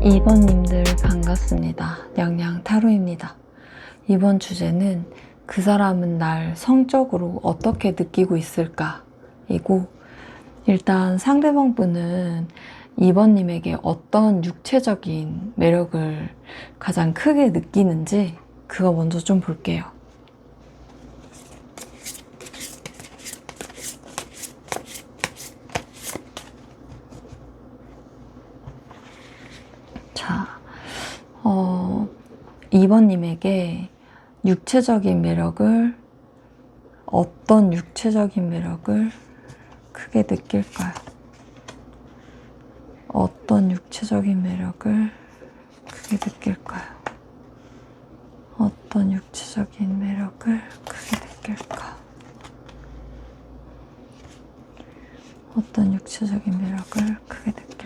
2번님들 반갑습니다. 냥냥 타로입니다. 이번 주제는 그 사람은 날 성적으로 어떻게 느끼고 있을까? 이고, 일단 상대방 분은 2번님에게 어떤 육체적인 매력을 가장 크게 느끼는지 그거 먼저 좀 볼게요. 자, 2번님에게 육체적인 매력을, 어떤 육체적인 매력을 크게 느낄까요? 어떤 육체적인 매력을 크게 느낄까요? 어떤 육체적인 매력을 크게 느낄까? 어떤 육체적인 매력을 크게 느낄까?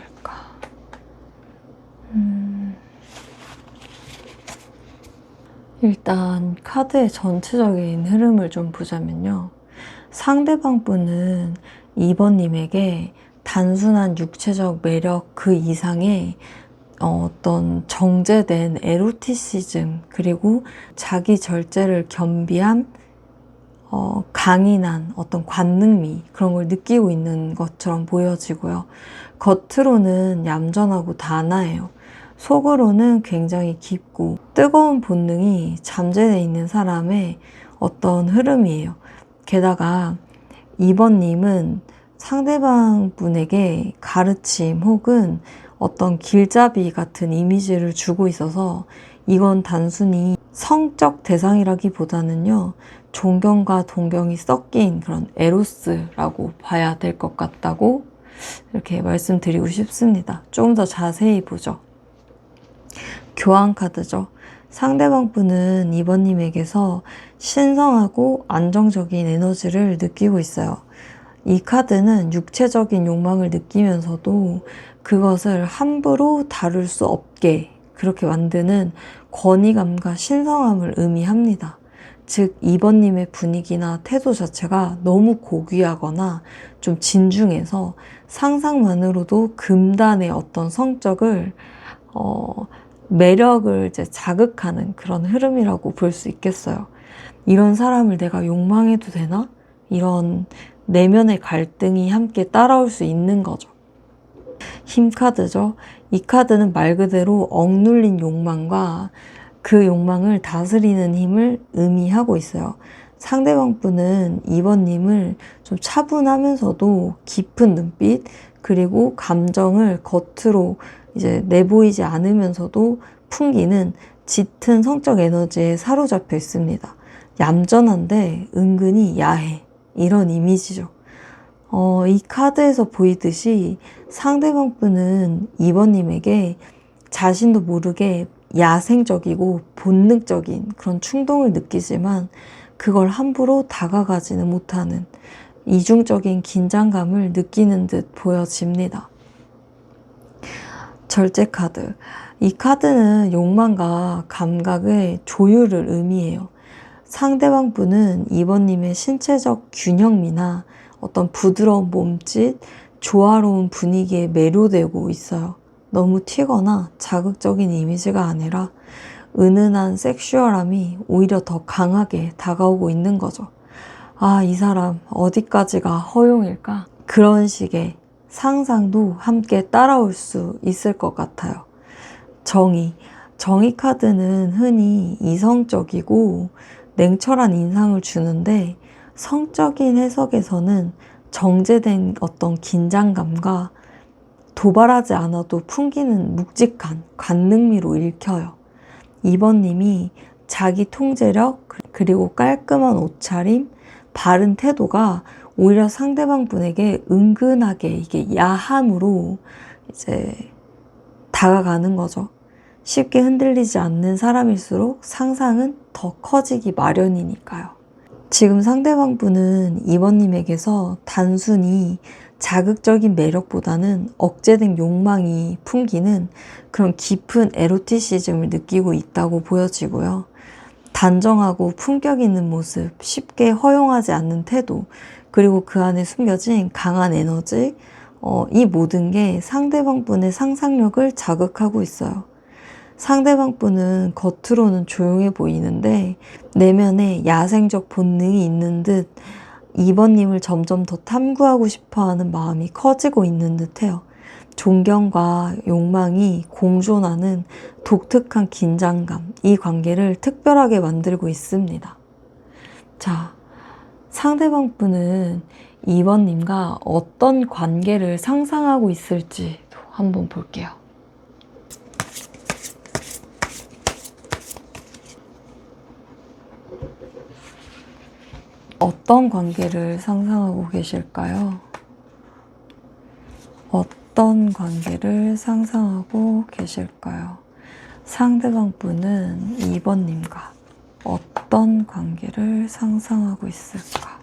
일단 카드의 전체적인 흐름을 좀 보자면요. 상대방 분은 2번님에게 단순한 육체적 매력 그 이상의 어떤 정제된 에로티시즘, 그리고 자기 절제를 겸비한 강인한 어떤 관능미, 그런 걸 느끼고 있는 것처럼 보여지고요. 겉으로는 얌전하고 단아해요. 속으로는 굉장히 깊고 뜨거운 본능이 잠재되어 있는 사람의 어떤 흐름이에요. 게다가 2번님은 상대방 분에게 가르침 혹은 어떤 길잡이 같은 이미지를 주고 있어서 이건 단순히 성적 대상이라기보다는요, 존경과 동경이 섞인 그런 에로스라고 봐야 될 것 같다고 이렇게 말씀드리고 싶습니다. 좀 더 자세히 보죠. 교환 카드죠. 상대방 분은 2번님에게서 신성하고 안정적인 에너지를 느끼고 있어요. 이 카드는 육체적인 욕망을 느끼면서도 그것을 함부로 다룰 수 없게 그렇게 만드는 권위감과 신성함을 의미합니다. 즉 2번님의 분위기나 태도 자체가 너무 고귀하거나 좀 진중해서 상상만으로도 금단의 어떤 성적을 매력을 이제 자극하는 그런 흐름이라고 볼 수 있겠어요. 이런 사람을 내가 욕망해도 되나? 이런 내면의 갈등이 함께 따라올 수 있는 거죠. 힘 카드죠. 이 카드는 말 그대로 억눌린 욕망과 그 욕망을 다스리는 힘을 의미하고 있어요. 상대방 분은 2번님을 좀 차분하면서도 깊은 눈빛, 그리고 감정을 겉으로 이제 내보이지 않으면서도 풍기는 짙은 성적 에너지에 사로잡혀 있습니다. 얌전한데 은근히 야해. 이런 이미지죠. 이 카드에서 보이듯이 상대방 분은 2번님에게 자신도 모르게 야생적이고 본능적인 그런 충동을 느끼지만 그걸 함부로 다가가지는 못하는 이중적인 긴장감을 느끼는 듯 보여집니다. 절제 카드. 이 카드는 욕망과 감각의 조율을 의미해요. 상대방 분은 2번님의 신체적 균형미나 어떤 부드러운 몸짓, 조화로운 분위기에 매료되고 있어요. 너무 튀거나 자극적인 이미지가 아니라 은은한 섹슈얼함이 오히려 더 강하게 다가오고 있는 거죠. 아, 이 사람 어디까지가 허용일까? 그런 식의 상상도 함께 따라올 수 있을 것 같아요. 정의. 정의 카드는 흔히 이성적이고 냉철한 인상을 주는데 성적인 해석에서는 정제된 어떤 긴장감과 도발하지 않아도 풍기는 묵직한 관능미로 읽혀요. 2번님이 자기 통제력, 그리고 깔끔한 옷차림, 바른 태도가 오히려 상대방 분에게 은근하게 이게 야함으로 이제 다가가는 거죠. 쉽게 흔들리지 않는 사람일수록 상상은 더 커지기 마련이니까요. 지금 상대방 분은 2번님에게서 단순히 자극적인 매력보다는 억제된 욕망이 풍기는 그런 깊은 에로티시즘을 느끼고 있다고 보여지고요. 단정하고 품격 있는 모습, 쉽게 허용하지 않는 태도, 그리고 그 안에 숨겨진 강한 에너지, 이 모든 게 상대방 분의 상상력을 자극하고 있어요. 상대방 분은 겉으로는 조용해 보이는데 내면에 야생적 본능이 있는 듯 2번님을 점점 더 탐구하고 싶어하는 마음이 커지고 있는 듯해요. 존경과 욕망이 공존하는 독특한 긴장감, 이 관계를 특별하게 만들고 있습니다. 자, 상대방 분은 2번님과 어떤 관계를 상상하고 있을지 한번 볼게요. 어떤 관계를 상상하고 계실까요? 어떤 관계를 상상하고 계실까요? 상대방 분은 2번님과 어떤 관계를 상상하고 있을까?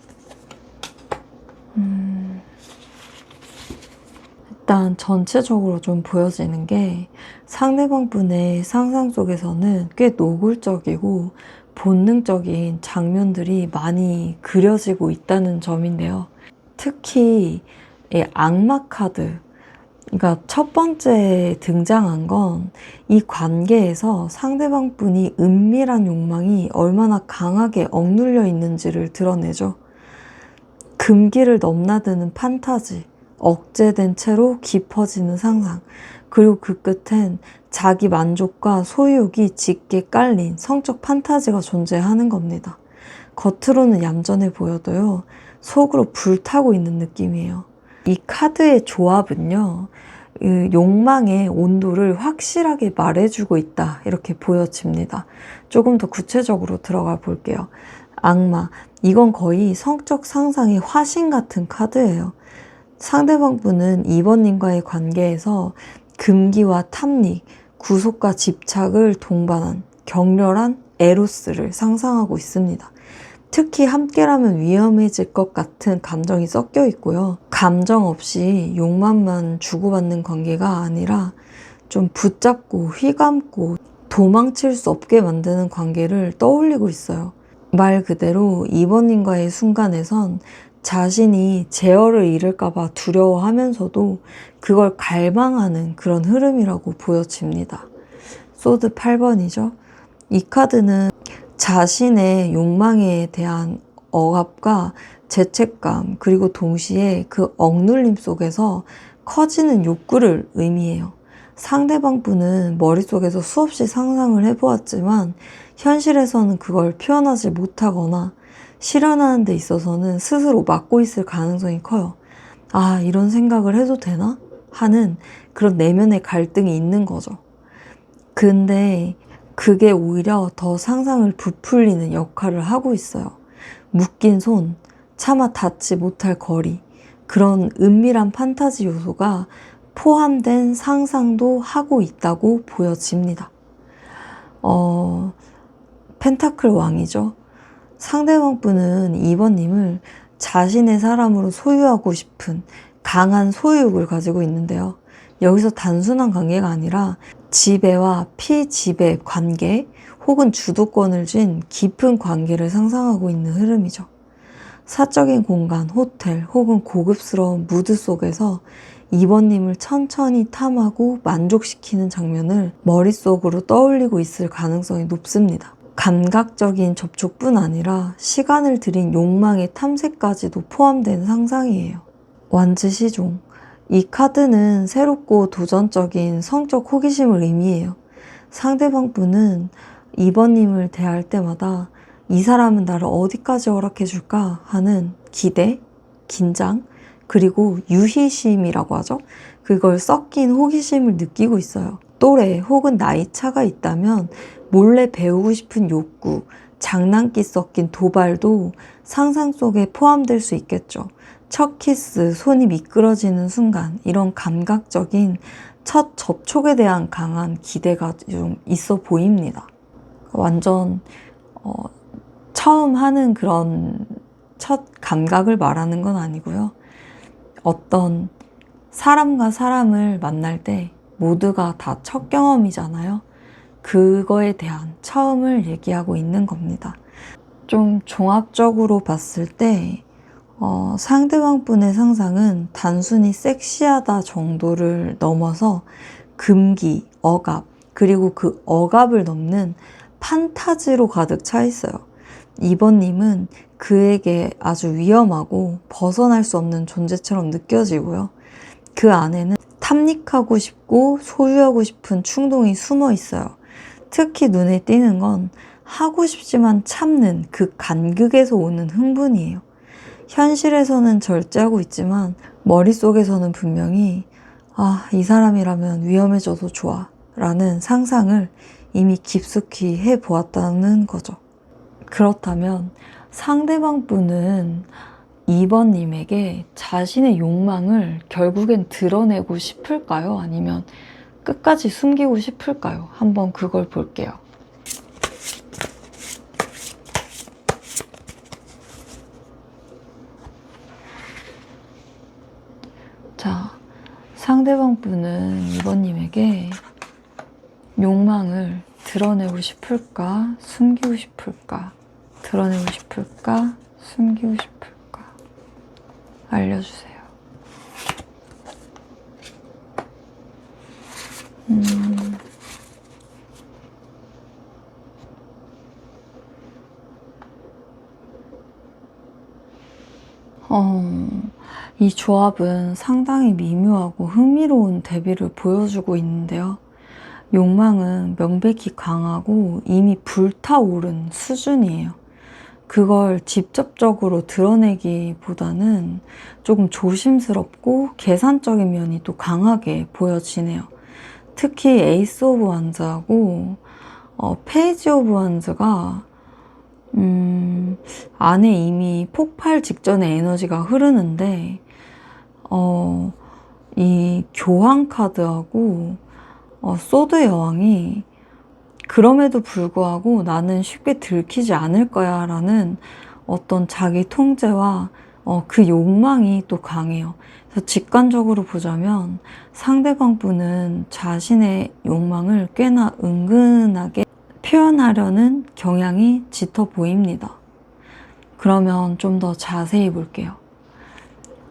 일단 전체적으로 좀 보여지는 게 상대방 분의 상상 속에서는 꽤 노골적이고 본능적인 장면들이 많이 그려지고 있다는 점인데요. 특히 이 악마 카드, 그러니까 첫 번째 등장한 건 이 관계에서 상대방 분이 은밀한 욕망이 얼마나 강하게 억눌려 있는지를 드러내죠. 금기를 넘나드는 판타지, 억제된 채로 깊어지는 상상, 그리고 그 끝엔 자기 만족과 소유욕이 짙게 깔린 성적 판타지가 존재하는 겁니다. 겉으로는 얌전해 보여도요, 속으로 불타고 있는 느낌이에요. 이 카드의 조합은요, 욕망의 온도를 확실하게 말해주고 있다, 이렇게 보여집니다. 조금 더 구체적으로 들어가 볼게요. 악마, 이건 거의 성적 상상의 화신 같은 카드예요. 상대방 분은 2번님과의 관계에서 금기와 탐닉, 구속과 집착을 동반한 격렬한 에로스를 상상하고 있습니다. 특히 함께라면 위험해질 것 같은 감정이 섞여 있고요. 감정 없이 욕망만 주고받는 관계가 아니라 좀 붙잡고 휘감고 도망칠 수 없게 만드는 관계를 떠올리고 있어요. 말 그대로 2번님과의 순간에선 자신이 제어를 잃을까봐 두려워하면서도 그걸 갈망하는 그런 흐름이라고 보여집니다. 소드 8번이죠. 이 카드는 자신의 욕망에 대한 억압과 죄책감, 그리고 동시에 그 억눌림 속에서 커지는 욕구를 의미해요. 상대방 분은 머릿속에서 수없이 상상을 해보았지만 현실에서는 그걸 표현하지 못하거나 실현하는 데 있어서는 스스로 막고 있을 가능성이 커요. 아, 이런 생각을 해도 되나? 하는 그런 내면의 갈등이 있는 거죠. 근데 그게 오히려 더 상상을 부풀리는 역할을 하고 있어요. 묶인 손, 차마 닿지 못할 거리, 그런 은밀한 판타지 요소가 포함된 상상도 하고 있다고 보여집니다. 펜타클 왕이죠. 상대방 분은 2번님을 자신의 사람으로 소유하고 싶은 강한 소유욕을 가지고 있는데요. 여기서 단순한 관계가 아니라 지배와 피지배 관계 혹은 주도권을 쥔 깊은 관계를 상상하고 있는 흐름이죠. 사적인 공간, 호텔 혹은 고급스러운 무드 속에서 2번님을 천천히 탐하고 만족시키는 장면을 머릿속으로 떠올리고 있을 가능성이 높습니다. 감각적인 접촉뿐 아니라 시간을 들인 욕망의 탐색까지도 포함된 상상이에요. 완즈시종. 이 카드는 새롭고 도전적인 성적 호기심을 의미해요. 상대방 분은 2번님을 대할 때마다 이 사람은 나를 어디까지 허락해줄까 하는 기대, 긴장, 그리고 유희심이라고 하죠. 그걸 섞인 호기심을 느끼고 있어요. 또래 혹은 나이 차가 있다면 몰래 배우고 싶은 욕구, 장난기 섞인 도발도 상상 속에 포함될 수 있겠죠. 첫 키스, 손이 미끄러지는 순간, 이런 감각적인 첫 접촉에 대한 강한 기대가 좀 있어 보입니다. 완전 처음 하는 그런 첫 감각을 말하는 건 아니고요. 어떤 사람과 사람을 만날 때 모두가 다 첫 경험이잖아요. 그거에 대한 처음을 얘기하고 있는 겁니다. 좀 종합적으로 봤을 때 상대방 분의 상상은 단순히 섹시하다 정도를 넘어서 금기, 억압, 그리고 그 억압을 넘는 판타지로 가득 차 있어요. 2번님은 그에게 아주 위험하고 벗어날 수 없는 존재처럼 느껴지고요. 그 안에는 탐닉하고 싶고 소유하고 싶은 충동이 숨어 있어요. 특히 눈에 띄는 건 하고 싶지만 참는 그 간극에서 오는 흥분이에요. 현실에서는 절제하고 있지만 머릿속에서는 분명히 이 사람이라면 위험해져도 좋아 라는 상상을 이미 깊숙이 해보았다는 거죠. 그렇다면 상대방 분은 2번님에게 자신의 욕망을 결국엔 드러내고 싶을까요? 아니면 끝까지 숨기고 싶을까요? 한번 그걸 볼게요. 자, 상대방 분은 2번님에게 욕망을 드러내고 싶을까? 숨기고 싶을까? 드러내고 싶을까? 숨기고 싶을까? 알려주세요. 이 조합은 상당히 미묘하고 흥미로운 대비를 보여주고 있는데요. 욕망은 명백히 강하고 이미 불타오른 수준이에요. 그걸 직접적으로 드러내기보다는 조금 조심스럽고 계산적인 면이 또 강하게 보여지네요. 특히 에이스 오브 완즈하고 페이지 오브 완즈가 안에 이미 폭발 직전의 에너지가 흐르는데 이 교황 카드하고 소드 여왕이 그럼에도 불구하고 나는 쉽게 들키지 않을 거야 라는 어떤 자기 통제와 그 욕망이 또 강해요. 그래서 직관적으로 보자면 상대방 분은 자신의 욕망을 꽤나 은근하게 표현하려는 경향이 짙어 보입니다. 그러면 좀 더 자세히 볼게요.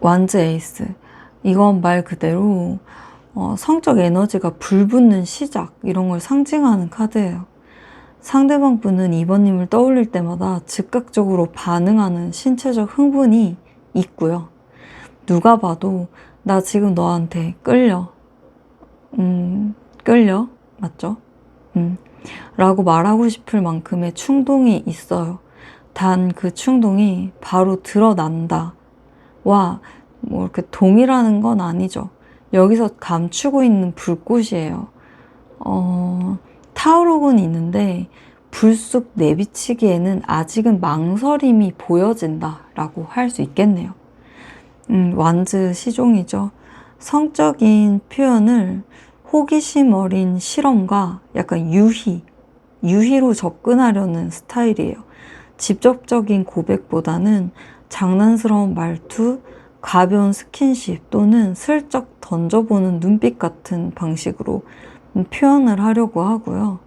완즈 에이스. 이건 말 그대로 성적 에너지가 불붙는 시작 이런 걸 상징하는 카드예요. 상대방 분은 2번님을 떠올릴 때마다 즉각적으로 반응하는 신체적 흥분이 있고요. 누가 봐도 나 지금 너한테 끌려. 끌려? 맞죠? 라고 말하고 싶을 만큼의 충동이 있어요. 단 그 충동이 바로 드러난다. 와, 뭐 이렇게 동일하는 건 아니죠. 여기서 감추고 있는 불꽃이에요. 타오르곤 있는데 불쑥 내비치기에는 아직은 망설임이 보여진다 라고 할 수 있겠네요. 완즈 시종이죠. 성적인 표현을 호기심 어린 실험과 약간 유희로 접근하려는 스타일이에요. 직접적인 고백보다는 장난스러운 말투, 가벼운 스킨십 또는 슬쩍 던져보는 눈빛 같은 방식으로 표현을 하려고 하고요.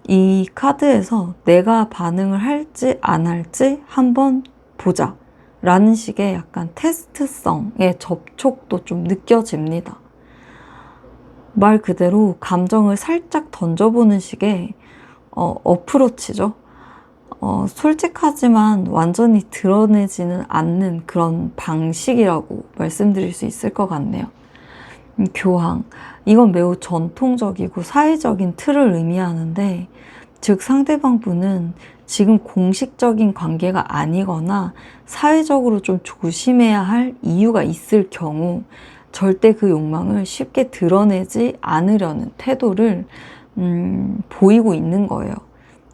이 카드에서 내가 반응을 할지 안 할지 한번 보자 라는 식의 약간 테스트성의 접촉도 좀 느껴집니다. 말 그대로 감정을 살짝 던져보는 식의 어프로치죠. 솔직하지만 완전히 드러내지는 않는 그런 방식이라고 말씀드릴 수 있을 것 같네요. 교황. 이건 매우 전통적이고 사회적인 틀을 의미하는데, 즉 상대방 분은 지금 공식적인 관계가 아니거나 사회적으로 좀 조심해야 할 이유가 있을 경우 절대 그 욕망을 쉽게 드러내지 않으려는 태도를 보이고 있는 거예요.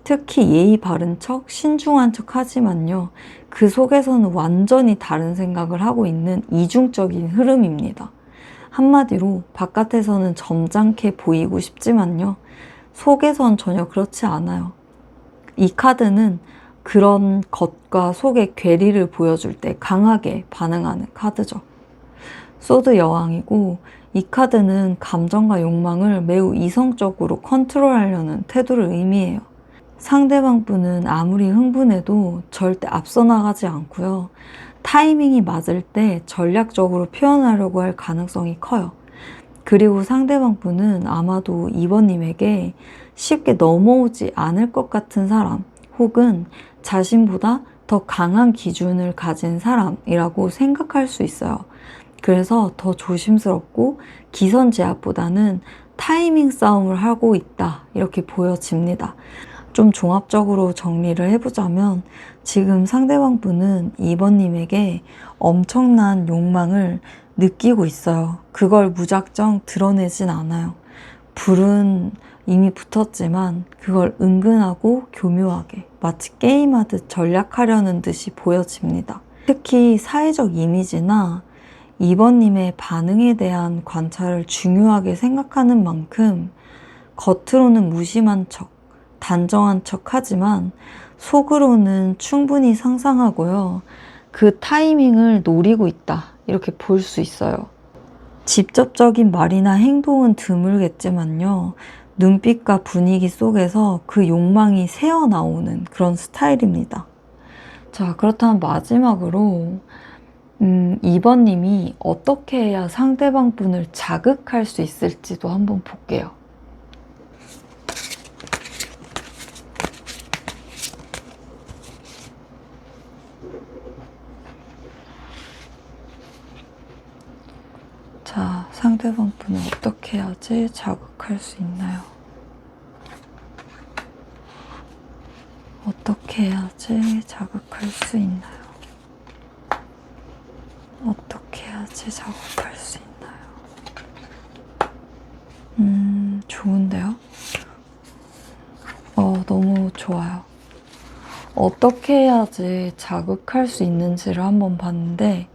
특히 예의 바른 척, 신중한 척 하지만요. 그 속에서는 완전히 다른 생각을 하고 있는 이중적인 흐름입니다. 한마디로 바깥에서는 점잖게 보이고 싶지만요. 속에선 전혀 그렇지 않아요. 이 카드는 그런 겉과 속의 괴리를 보여줄 때 강하게 반응하는 카드죠. 소드 여왕이고 이 카드는 감정과 욕망을 매우 이성적으로 컨트롤하려는 태도를 의미해요. 상대방 분은 아무리 흥분해도 절대 앞서 나가지 않고요. 타이밍이 맞을 때 전략적으로 표현하려고 할 가능성이 커요. 그리고 상대방 분은 아마도 2번님에게 쉽게 넘어오지 않을 것 같은 사람, 혹은 자신보다 더 강한 기준을 가진 사람이라고 생각할 수 있어요. 그래서 더 조심스럽고 기선제압보다는 타이밍 싸움을 하고 있다, 이렇게 보여집니다. 좀 종합적으로 정리를 해보자면, 지금 상대방 분은 2번님에게 엄청난 욕망을 느끼고 있어요. 그걸 무작정 드러내진 않아요. 불은 이미 붙었지만 그걸 은근하고 교묘하게 마치 게임하듯 전략하려는 듯이 보여집니다. 특히 사회적 이미지나 2번님의 반응에 대한 관찰을 중요하게 생각하는 만큼 겉으로는 무심한 척, 단정한 척 하지만 속으로는 충분히 상상하고요. 그 타이밍을 노리고 있다, 이렇게 볼 수 있어요. 직접적인 말이나 행동은 드물겠지만요. 눈빛과 분위기 속에서 그 욕망이 새어나오는 그런 스타일입니다. 자, 그렇다면 마지막으로 2번님이 어떻게 해야 상대방 분을 자극할 수 있을지도 한번 볼게요. 자, 상대방 분을 어떻게 해야지 자극할 수 있나요? 어떻게 해야지 자극할 수 있나요? 어떻게 해야지 자극할 수 있나요? 좋은데요? 너무 좋아요. 어떻게 해야지 자극할 수 있는지를 한번 봤는데,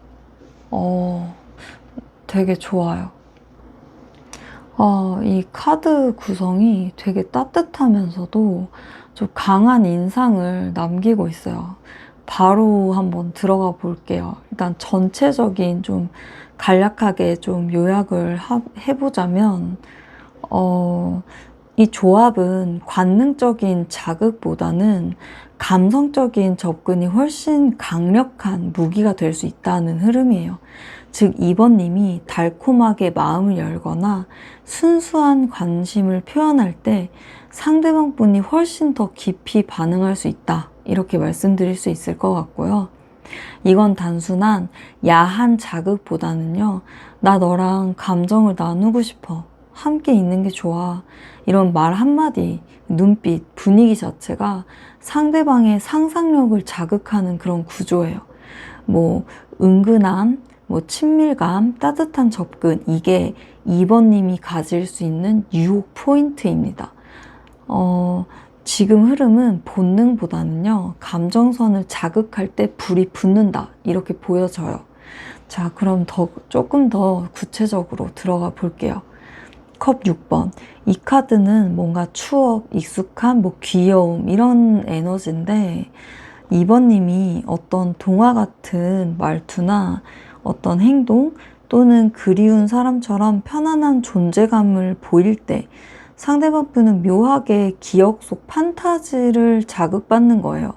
되게 좋아요. 이 카드 구성이 되게 따뜻하면서도 좀 강한 인상을 남기고 있어요. 바로 한번 들어가 볼게요. 일단 전체적인 좀 간략하게 좀 요약을 해보자면, 이 조합은 관능적인 자극보다는 감성적인 접근이 훨씬 강력한 무기가 될 수 있다는 흐름이에요. 즉 2번님이 달콤하게 마음을 열거나 순수한 관심을 표현할 때 상대방 분이 훨씬 더 깊이 반응할 수 있다, 이렇게 말씀드릴 수 있을 것 같고요. 이건 단순한 야한 자극보다는요, 나 너랑 감정을 나누고 싶어, 함께 있는 게 좋아, 이런 말 한마디, 눈빛, 분위기 자체가 상대방의 상상력을 자극하는 그런 구조예요. 은근함, 친밀감, 따뜻한 접근, 이게 2번님이 가질 수 있는 유혹 포인트입니다. 지금 흐름은 본능보다는요, 감정선을 자극할 때 불이 붙는다, 이렇게 보여져요. 자, 그럼 조금 더 구체적으로 들어가 볼게요. 컵 6번. 이 카드는 뭔가 추억, 익숙함, 귀여움, 이런 에너지인데, 2번님이 어떤 동화 같은 말투나 어떤 행동 또는 그리운 사람처럼 편안한 존재감을 보일 때 상대방 분은 묘하게 기억 속 판타지를 자극받는 거예요.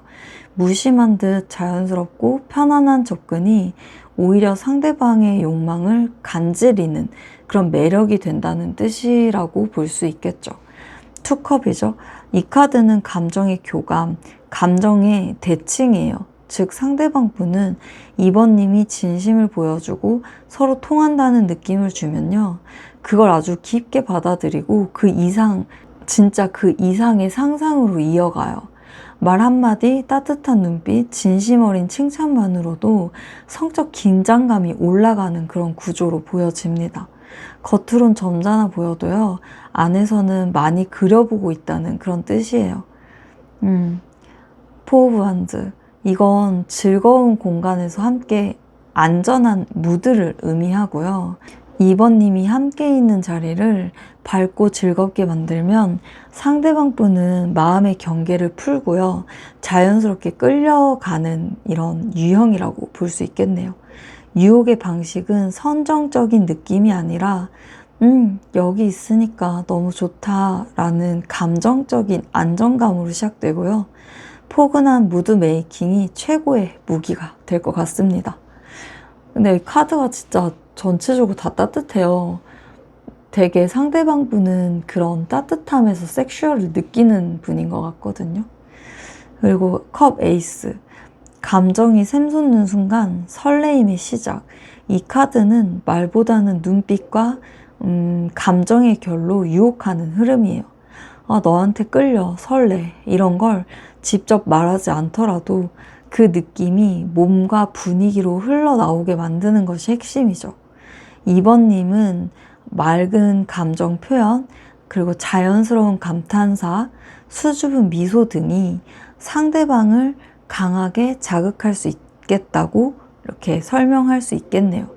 무심한 듯 자연스럽고 편안한 접근이 오히려 상대방의 욕망을 간지리는 그런 매력이 된다는 뜻이라고 볼 수 있겠죠. 투컵이죠. 이 카드는 감정의 교감, 감정의 대칭이에요. 즉 상대방 분은 2번님이 진심을 보여주고 서로 통한다는 느낌을 주면요, 그걸 아주 깊게 받아들이고 진짜 그 이상의 상상으로 이어가요. 말 한마디, 따뜻한 눈빛, 진심 어린 칭찬만으로도 성적 긴장감이 올라가는 그런 구조로 보여집니다. 겉으론 점잖아 보여도요, 안에서는 많이 그려보고 있다는 그런 뜻이에요. 포 오브 한드. 이건 즐거운 공간에서 함께 안전한 무드를 의미하고요. 2번님이 함께 있는 자리를 밝고 즐겁게 만들면 상대방 분은 마음의 경계를 풀고요, 자연스럽게 끌려가는 이런 유형이라고 볼 수 있겠네요. 유혹의 방식은 선정적인 느낌이 아니라 여기 있으니까 너무 좋다라는 감정적인 안정감으로 시작되고요. 포근한 무드 메이킹이 최고의 무기가 될 것 같습니다. 근데 이 카드가 진짜 전체적으로 다 따뜻해요. 되게 상대방 분은 그런 따뜻함에서 섹슈얼을 느끼는 분인 것 같거든요. 그리고 컵 에이스. 감정이 샘솟는 순간 설레임의 시작. 이 카드는 말보다는 눈빛과 감정의 결로 유혹하는 흐름이에요. 아, 너한테 끌려, 설레. 이런 걸 직접 말하지 않더라도 그 느낌이 몸과 분위기로 흘러나오게 만드는 것이 핵심이죠. 2번님은 맑은 감정 표현, 그리고 자연스러운 감탄사, 수줍은 미소 등이 상대방을 강하게 자극할 수 있겠다고 이렇게 설명할 수 있겠네요.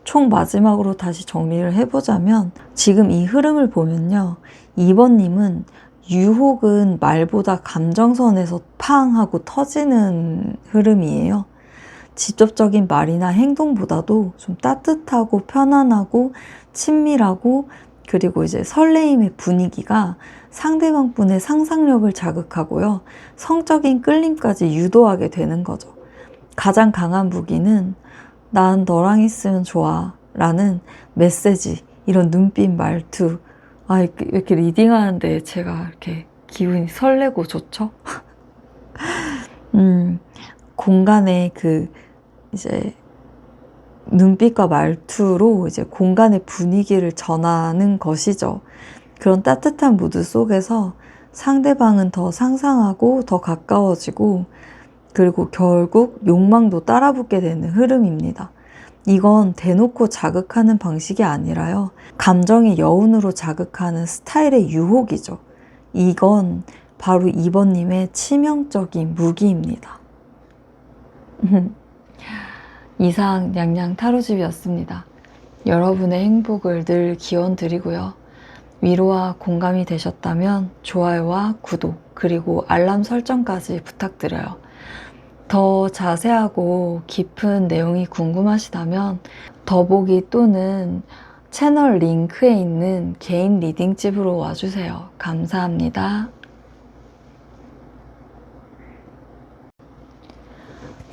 총 마지막으로 다시 정리를 해보자면 지금 이 흐름을 보면요. 2번님은 유혹은 말보다 감정선에서 팡 하고 터지는 흐름이에요. 직접적인 말이나 행동보다도 좀 따뜻하고 편안하고 친밀하고 그리고 이제 설레임의 분위기가 상대방 분의 상상력을 자극하고요. 성적인 끌림까지 유도하게 되는 거죠. 가장 강한 무기는 난 너랑 있으면 좋아 라는 메시지, 이런 눈빛 말투. 아, 이렇게 리딩하는데 제가 이렇게 기분이 설레고 좋죠? 공간의 이제 눈빛과 말투로 이제 공간의 분위기를 전하는 것이죠. 그런 따뜻한 무드 속에서 상대방은 더 상상하고 더 가까워지고 그리고 결국 욕망도 따라붙게 되는 흐름입니다. 이건 대놓고 자극하는 방식이 아니라요. 감정의 여운으로 자극하는 스타일의 유혹이죠. 이건 바로 2번님의 치명적인 무기입니다. 이상 냥냥 타로집이었습니다. 여러분의 행복을 늘 기원드리고요. 위로와 공감이 되셨다면 좋아요와 구독 그리고 알람 설정까지 부탁드려요. 더 자세하고 깊은 내용이 궁금하시다면 더보기 또는 채널 링크에 있는 개인 리딩집으로 와주세요. 감사합니다.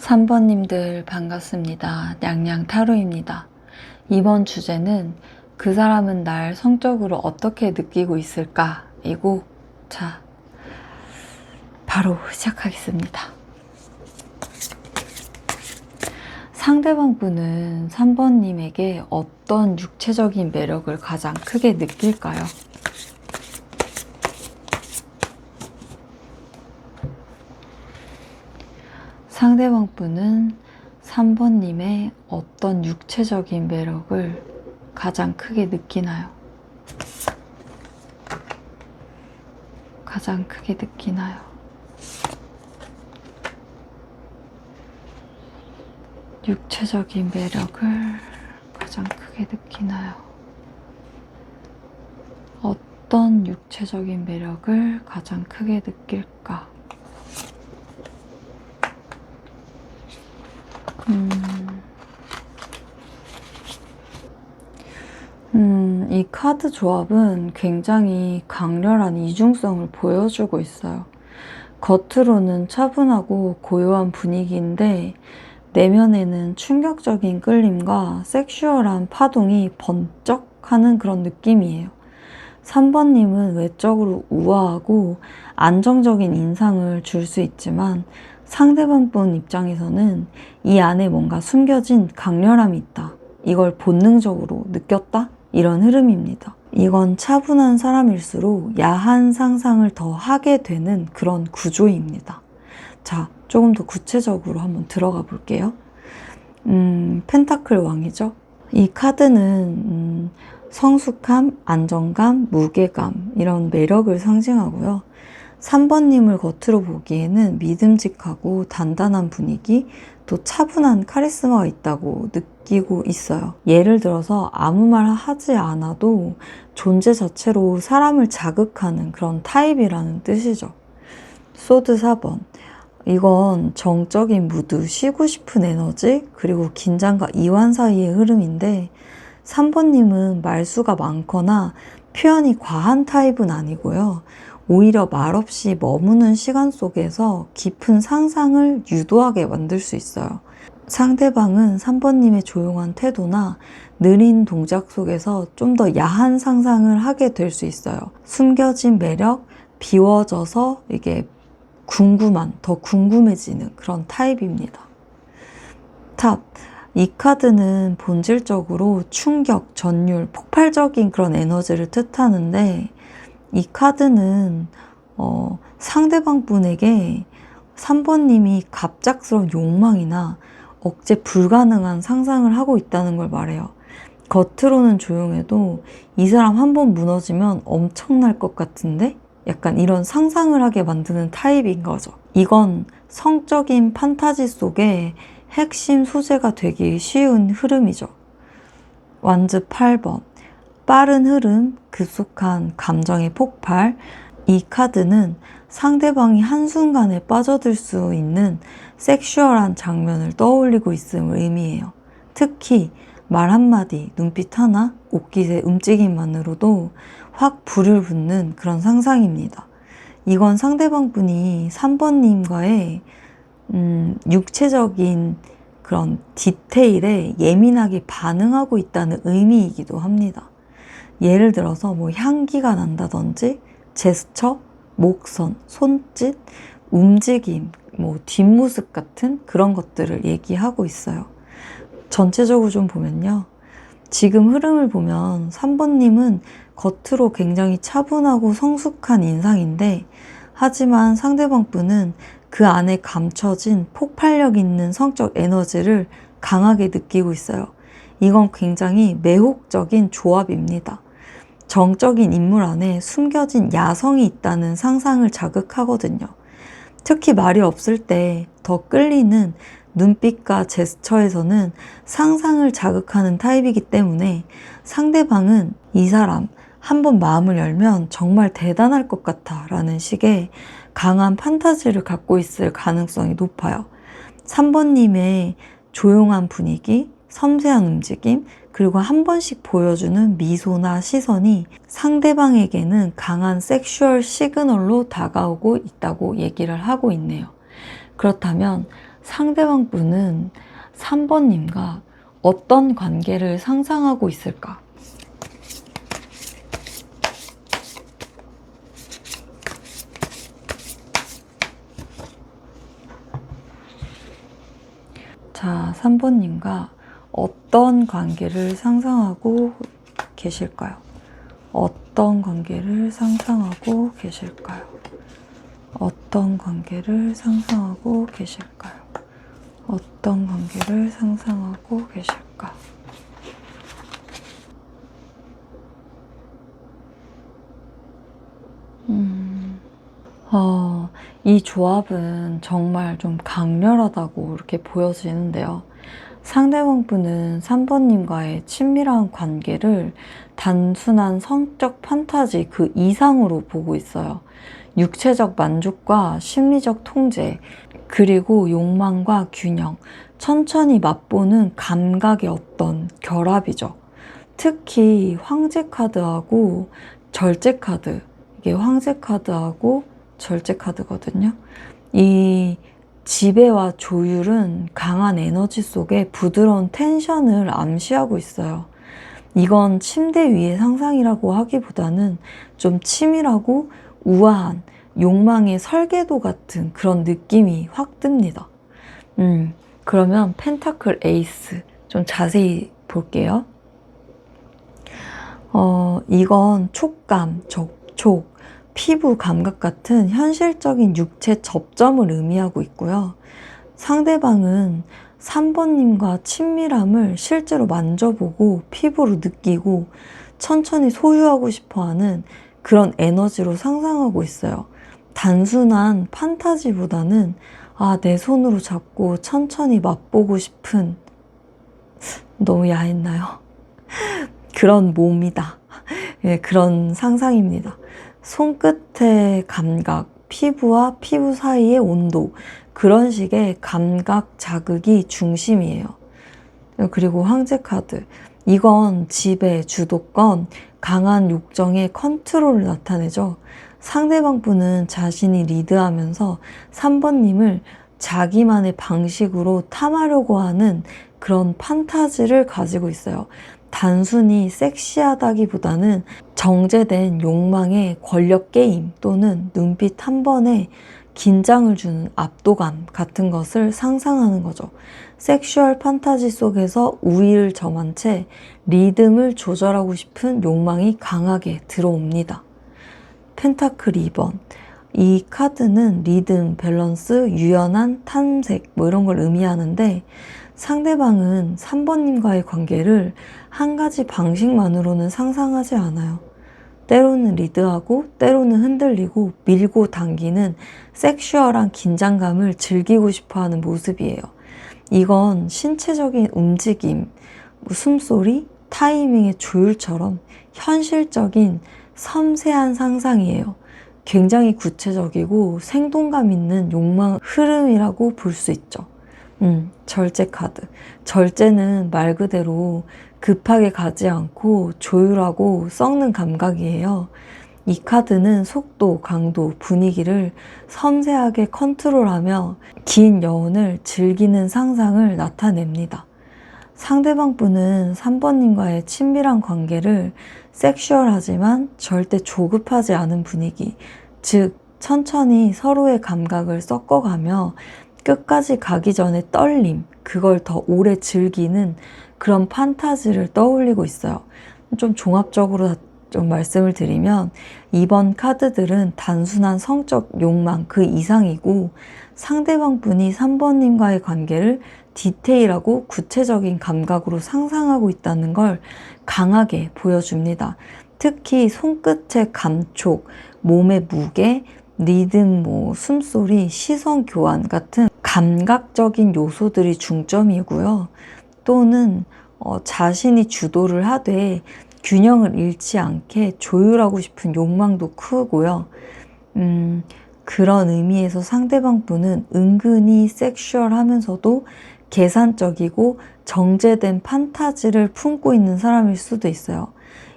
3번님들 반갑습니다. 냥냥 타로입니다. 이번 주제는 그 사람은 날 성적으로 어떻게 느끼고 있을까? 이고 자, 바로 시작하겠습니다. 상대방 분은 3번님에게 어떤 육체적인 매력을 가장 크게 느낄까요? 상대방 분은 3번님의 어떤 육체적인 매력을 가장 크게 느끼나요? 가장 크게 느끼나요? 육체적인 매력을 가장 크게 느끼나요? 어떤 육체적인 매력을 가장 크게 느낄까? 이 카드 조합은 굉장히 강렬한 이중성을 보여주고 있어요. 겉으로는 차분하고 고요한 분위기인데 내면에는 충격적인 끌림과 섹슈얼한 파동이 번쩍하는 그런 느낌이에요. 3번님은 외적으로 우아하고 안정적인 인상을 줄 수 있지만 상대방 분 입장에서는 이 안에 뭔가 숨겨진 강렬함이 있다. 이걸 본능적으로 느꼈다? 이런 흐름입니다. 이건 차분한 사람일수록 야한 상상을 더 하게 되는 그런 구조입니다. 자, 조금 더 구체적으로 한번 들어가 볼게요. 펜타클 왕이죠. 이 카드는 성숙함, 안정감, 무게감 이런 매력을 상징하고요. 3번님을 겉으로 보기에는 믿음직하고 단단한 분위기, 또 차분한 카리스마가 있다고 느끼고 있어요. 예를 들어서 아무 말 하지 않아도 존재 자체로 사람을 자극하는 그런 타입이라는 뜻이죠. 소드 4번. 이건 정적인 무드, 쉬고 싶은 에너지, 그리고 긴장과 이완 사이의 흐름인데 3번님은 말수가 많거나 표현이 과한 타입은 아니고요. 오히려 말없이 머무는 시간 속에서 깊은 상상을 유도하게 만들 수 있어요. 상대방은 3번님의 조용한 태도나 느린 동작 속에서 좀 더 야한 상상을 하게 될 수 있어요. 숨겨진 매력, 비워져서 이게 더 궁금해지는 그런 타입입니다. 탑. 이 카드는 본질적으로 충격, 전율, 폭발적인 그런 에너지를 뜻하는데, 이 카드는 상대방 분에게 3번님이 갑작스러운 욕망이나 억제 불가능한 상상을 하고 있다는 걸 말해요. 겉으로는 조용해도 이 사람 한 번 무너지면 엄청날 것 같은데? 약간 이런 상상을 하게 만드는 타입인 거죠. 이건 성적인 판타지 속에 핵심 소재가 되기 쉬운 흐름이죠. 완즈 8번. 빠른 흐름, 급속한 감정의 폭발. 이 카드는 상대방이 한순간에 빠져들 수 있는 섹슈얼한 장면을 떠올리고 있음을 의미해요. 특히 말 한마디, 눈빛 하나, 옷깃의 움직임만으로도 확 불을 붙는 그런 상상입니다. 이건 상대방 분이 3번님과의 육체적인 그런 디테일에 예민하게 반응하고 있다는 의미이기도 합니다. 예를 들어서 뭐 향기가 난다든지 제스처, 목선, 손짓, 움직임, 뭐 뒷모습 같은 그런 것들을 얘기하고 있어요. 전체적으로 좀 보면요. 지금 흐름을 보면 3번님은 겉으로 굉장히 차분하고 성숙한 인상인데, 하지만 상대방 분은 그 안에 감춰진 폭발력 있는 성적 에너지를 강하게 느끼고 있어요. 이건 굉장히 매혹적인 조합입니다. 정적인 인물 안에 숨겨진 야성이 있다는 상상을 자극하거든요. 특히 말이 없을 때 더 끌리는 눈빛과 제스처에서는 상상을 자극하는 타입이기 때문에 상대방은 이 사람 한번 마음을 열면 정말 대단할 것 같아 라는 식의 강한 판타지를 갖고 있을 가능성이 높아요. 3번님의 조용한 분위기, 섬세한 움직임, 그리고 한 번씩 보여주는 미소나 시선이 상대방에게는 강한 섹슈얼 시그널로 다가오고 있다고 얘기를 하고 있네요. 그렇다면 상대방 분은 3번님과 어떤 관계를 상상하고 있을까? 자, 3번님과 어떤 관계를 상상하고 계실까요? 어떤 관계를 상상하고 계실까요? 어떤 관계를 상상하고 계실까요? 어떤 관계를 상상하고 계실까? 이 조합은 정말 좀 강렬하다고 이렇게 보여지는데요. 상대방 분은 3번님과의 친밀한 관계를 단순한 성적 판타지 그 이상으로 보고 있어요. 육체적 만족과 심리적 통제, 그리고 욕망과 균형, 천천히 맛보는 감각의 어떤 결합이죠. 특히 황제 카드하고 절제 카드, 이게 황제 카드하고 절제 카드거든요. 이 지배와 조율은 강한 에너지 속에 부드러운 텐션을 암시하고 있어요. 이건 침대 위의 상상이라고 하기보다는 좀 치밀하고 우아한 욕망의 설계도 같은 그런 느낌이 확 듭니다. 그러면 펜타클 에이스 좀 자세히 볼게요. 이건 촉감, 접촉, 피부 감각 같은 현실적인 육체 접점을 의미하고 있고요. 상대방은 3번님과 친밀함을 실제로 만져보고 피부로 느끼고 천천히 소유하고 싶어하는 그런 에너지로 상상하고 있어요. 단순한 판타지보다는 내 손으로 잡고 천천히 맛보고 싶은, 너무 야했나요? 그런 몸이다. 예, 그런 상상입니다. 손끝의 감각, 피부와 피부 사이의 온도, 그런 식의 감각 자극이 중심이에요. 그리고 황제 카드. 이건 지배, 주도권, 강한 욕정의 컨트롤을 나타내죠. 상대방 분은 자신이 리드하면서 3번님을 자기만의 방식으로 탐하려고 하는 그런 판타지를 가지고 있어요. 단순히 섹시하다기보다는 정제된 욕망의 권력 게임 또는 눈빛 한 번에 긴장을 주는 압도감 같은 것을 상상하는 거죠. 섹슈얼 판타지 속에서 우위를 점한 채 리듬을 조절하고 싶은 욕망이 강하게 들어옵니다. 펜타클 2번. 이 카드는 리듬, 밸런스, 유연한 탐색 이런 걸 의미하는데 상대방은 3번님과의 관계를 한 가지 방식만으로는 상상하지 않아요. 때로는 리드하고 때로는 흔들리고 밀고 당기는 섹슈얼한 긴장감을 즐기고 싶어하는 모습이에요. 이건 신체적인 움직임, 숨소리, 타이밍의 조율처럼 현실적인 섬세한 상상이에요. 굉장히 구체적이고 생동감 있는 욕망 흐름이라고 볼 수 있죠. 절제 카드. 절제는 말 그대로 급하게 가지 않고 조율하고 섞는 감각이에요. 이 카드는 속도, 강도, 분위기를 섬세하게 컨트롤하며 긴 여운을 즐기는 상상을 나타냅니다. 상대방 분은 3번님과의 친밀한 관계를 섹슈얼하지만 절대 조급하지 않은 분위기, 즉 천천히 서로의 감각을 섞어가며 끝까지 가기 전에 떨림, 그걸 더 오래 즐기는 그런 판타지를 떠올리고 있어요. 좀 종합적으로 좀 말씀을 드리면 이번 카드들은 단순한 성적 욕망 그 이상이고 상대방 분이 3번님과의 관계를 디테일하고 구체적인 감각으로 상상하고 있다는 걸 강하게 보여줍니다. 특히 손끝의 감촉, 몸의 무게, 리듬, 숨소리, 시선 교환 같은 감각적인 요소들이 중점이고요. 또는 자신이 주도를 하되 균형을 잃지 않게 조율하고 싶은 욕망도 크고요. 그런 의미에서 상대방 분은 은근히 섹슈얼하면서도 계산적이고 정제된 판타지를 품고 있는 사람일 수도 있어요.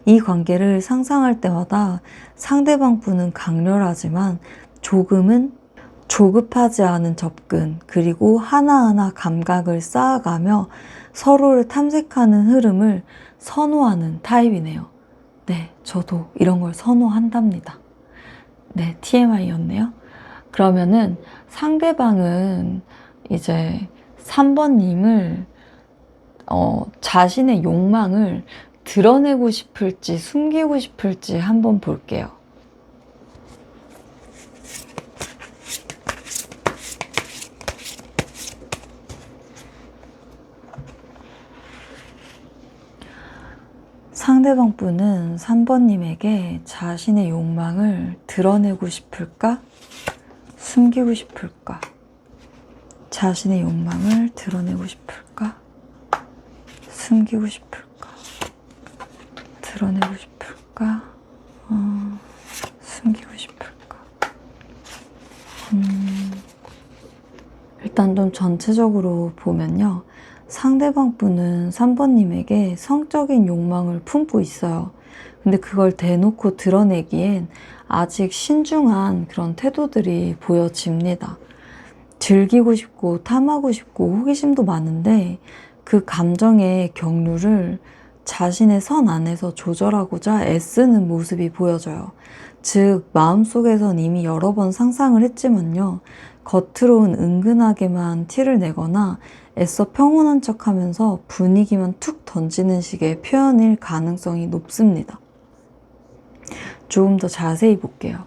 이 관계를 상상할 때마다 상대방 분은 강렬하지만 조금은 조급하지 않은 접근, 그리고 하나하나 감각을 쌓아가며 서로를 탐색하는 흐름을 선호하는 타입이네요. 네, 저도 이런 걸 선호한답니다. 네, TMI였네요. 그러면은 상대방은 이제 3번님을 자신의 욕망을 드러내고 싶을지 숨기고 싶을지 한번 볼게요. 상대방 분은 3번님에게 자신의 욕망을 드러내고 싶을까? 숨기고 싶을까? 자신의 욕망을 드러내고 싶을까? 숨기고 싶을까? 드러내고 싶을까? 숨기고 싶을까? 일단 좀 전체적으로 보면요. 상대방 분은 3번님에게 성적인 욕망을 품고 있어요. 근데 그걸 대놓고 드러내기엔 아직 신중한 그런 태도들이 보여집니다. 즐기고 싶고 탐하고 싶고 호기심도 많은데 그 감정의 경류를 자신의 선 안에서 조절하고자 애쓰는 모습이 보여져요. 즉 마음속에선 이미 여러 번 상상을 했지만요. 겉으로는 은근하게만 티를 내거나 애써 평온한 척하면서 분위기만 툭 던지는 식의 표현일 가능성이 높습니다. 조금 더 자세히 볼게요.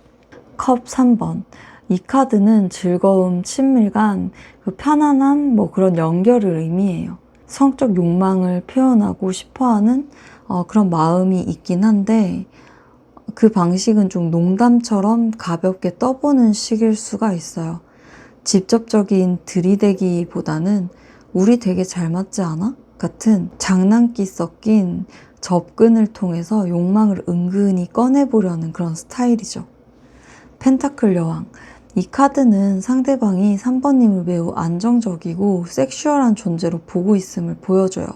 컵 3번. 이 카드는 즐거움, 친밀감, 편안함, 그런 연결을 의미해요. 성적 욕망을 표현하고 싶어하는 그런 마음이 있긴 한데 그 방식은 좀 농담처럼 가볍게 떠보는 식일 수가 있어요. 직접적인 들이대기보다는 우리 되게 잘 맞지 않아? 같은 장난기 섞인 접근을 통해서 욕망을 은근히 꺼내보려는 그런 스타일이죠. 펜타클 여왕. 이 카드는 상대방이 3번님을 매우 안정적이고 섹슈얼한 존재로 보고 있음을 보여줘요.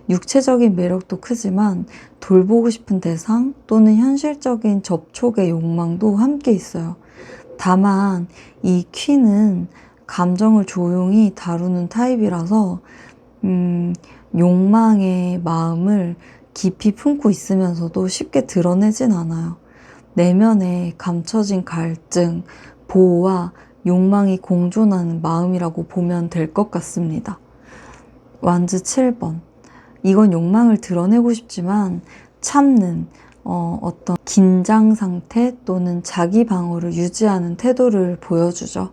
육체적인 매력도 크지만 돌보고 싶은 대상 또는 현실적인 접촉의 욕망도 함께 있어요. 다만 이 퀸은 감정을 조용히 다루는 타입이라서 욕망의 마음을 깊이 품고 있으면서도 쉽게 드러내진 않아요. 내면에 감춰진 갈증, 보호와 욕망이 공존하는 마음이라고 보면 될 것 같습니다. 완즈 7번. 이건 욕망을 드러내고 싶지만 참는 어떤 긴장 상태 또는 자기 방어를 유지하는 태도를 보여주죠.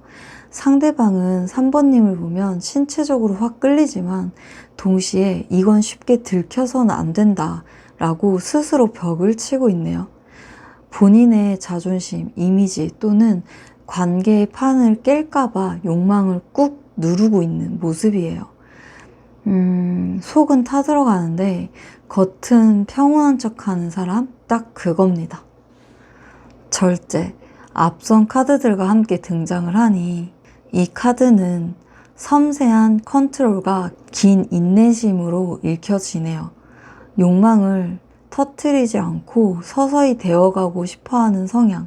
상대방은 3번님을 보면 신체적으로 확 끌리지만 동시에 이건 쉽게 들켜서는 안 된다 라고 스스로 벽을 치고 있네요. 본인의 자존심, 이미지 또는 관계의 판을 깰까봐 욕망을 꾹 누르고 있는 모습이에요. 속은 타들어가는데 겉은 평온한 척하는 사람 딱 그겁니다. 절제, 앞선 카드들과 함께 등장을 하니 이 카드는 섬세한 컨트롤과 긴 인내심으로 읽혀지네요. 욕망을 터뜨리지 않고 서서히 되어가고 싶어하는 성향,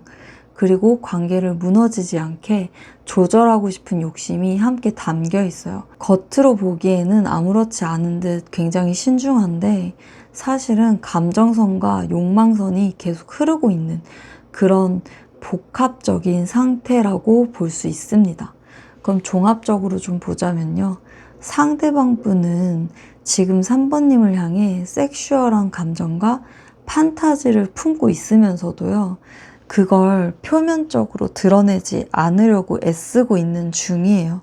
그리고 관계를 무너지지 않게 조절하고 싶은 욕심이 함께 담겨 있어요. 겉으로 보기에는 아무렇지 않은 듯 굉장히 신중한데 사실은 감정선과 욕망선이 계속 흐르고 있는 그런 복합적인 상태라고 볼 수 있습니다. 그럼 종합적으로 좀 보자면요. 상대방 분은 지금 3번님을 향해 섹슈얼한 감정과 판타지를 품고 있으면서도요. 그걸 표면적으로 드러내지 않으려고 애쓰고 있는 중이에요.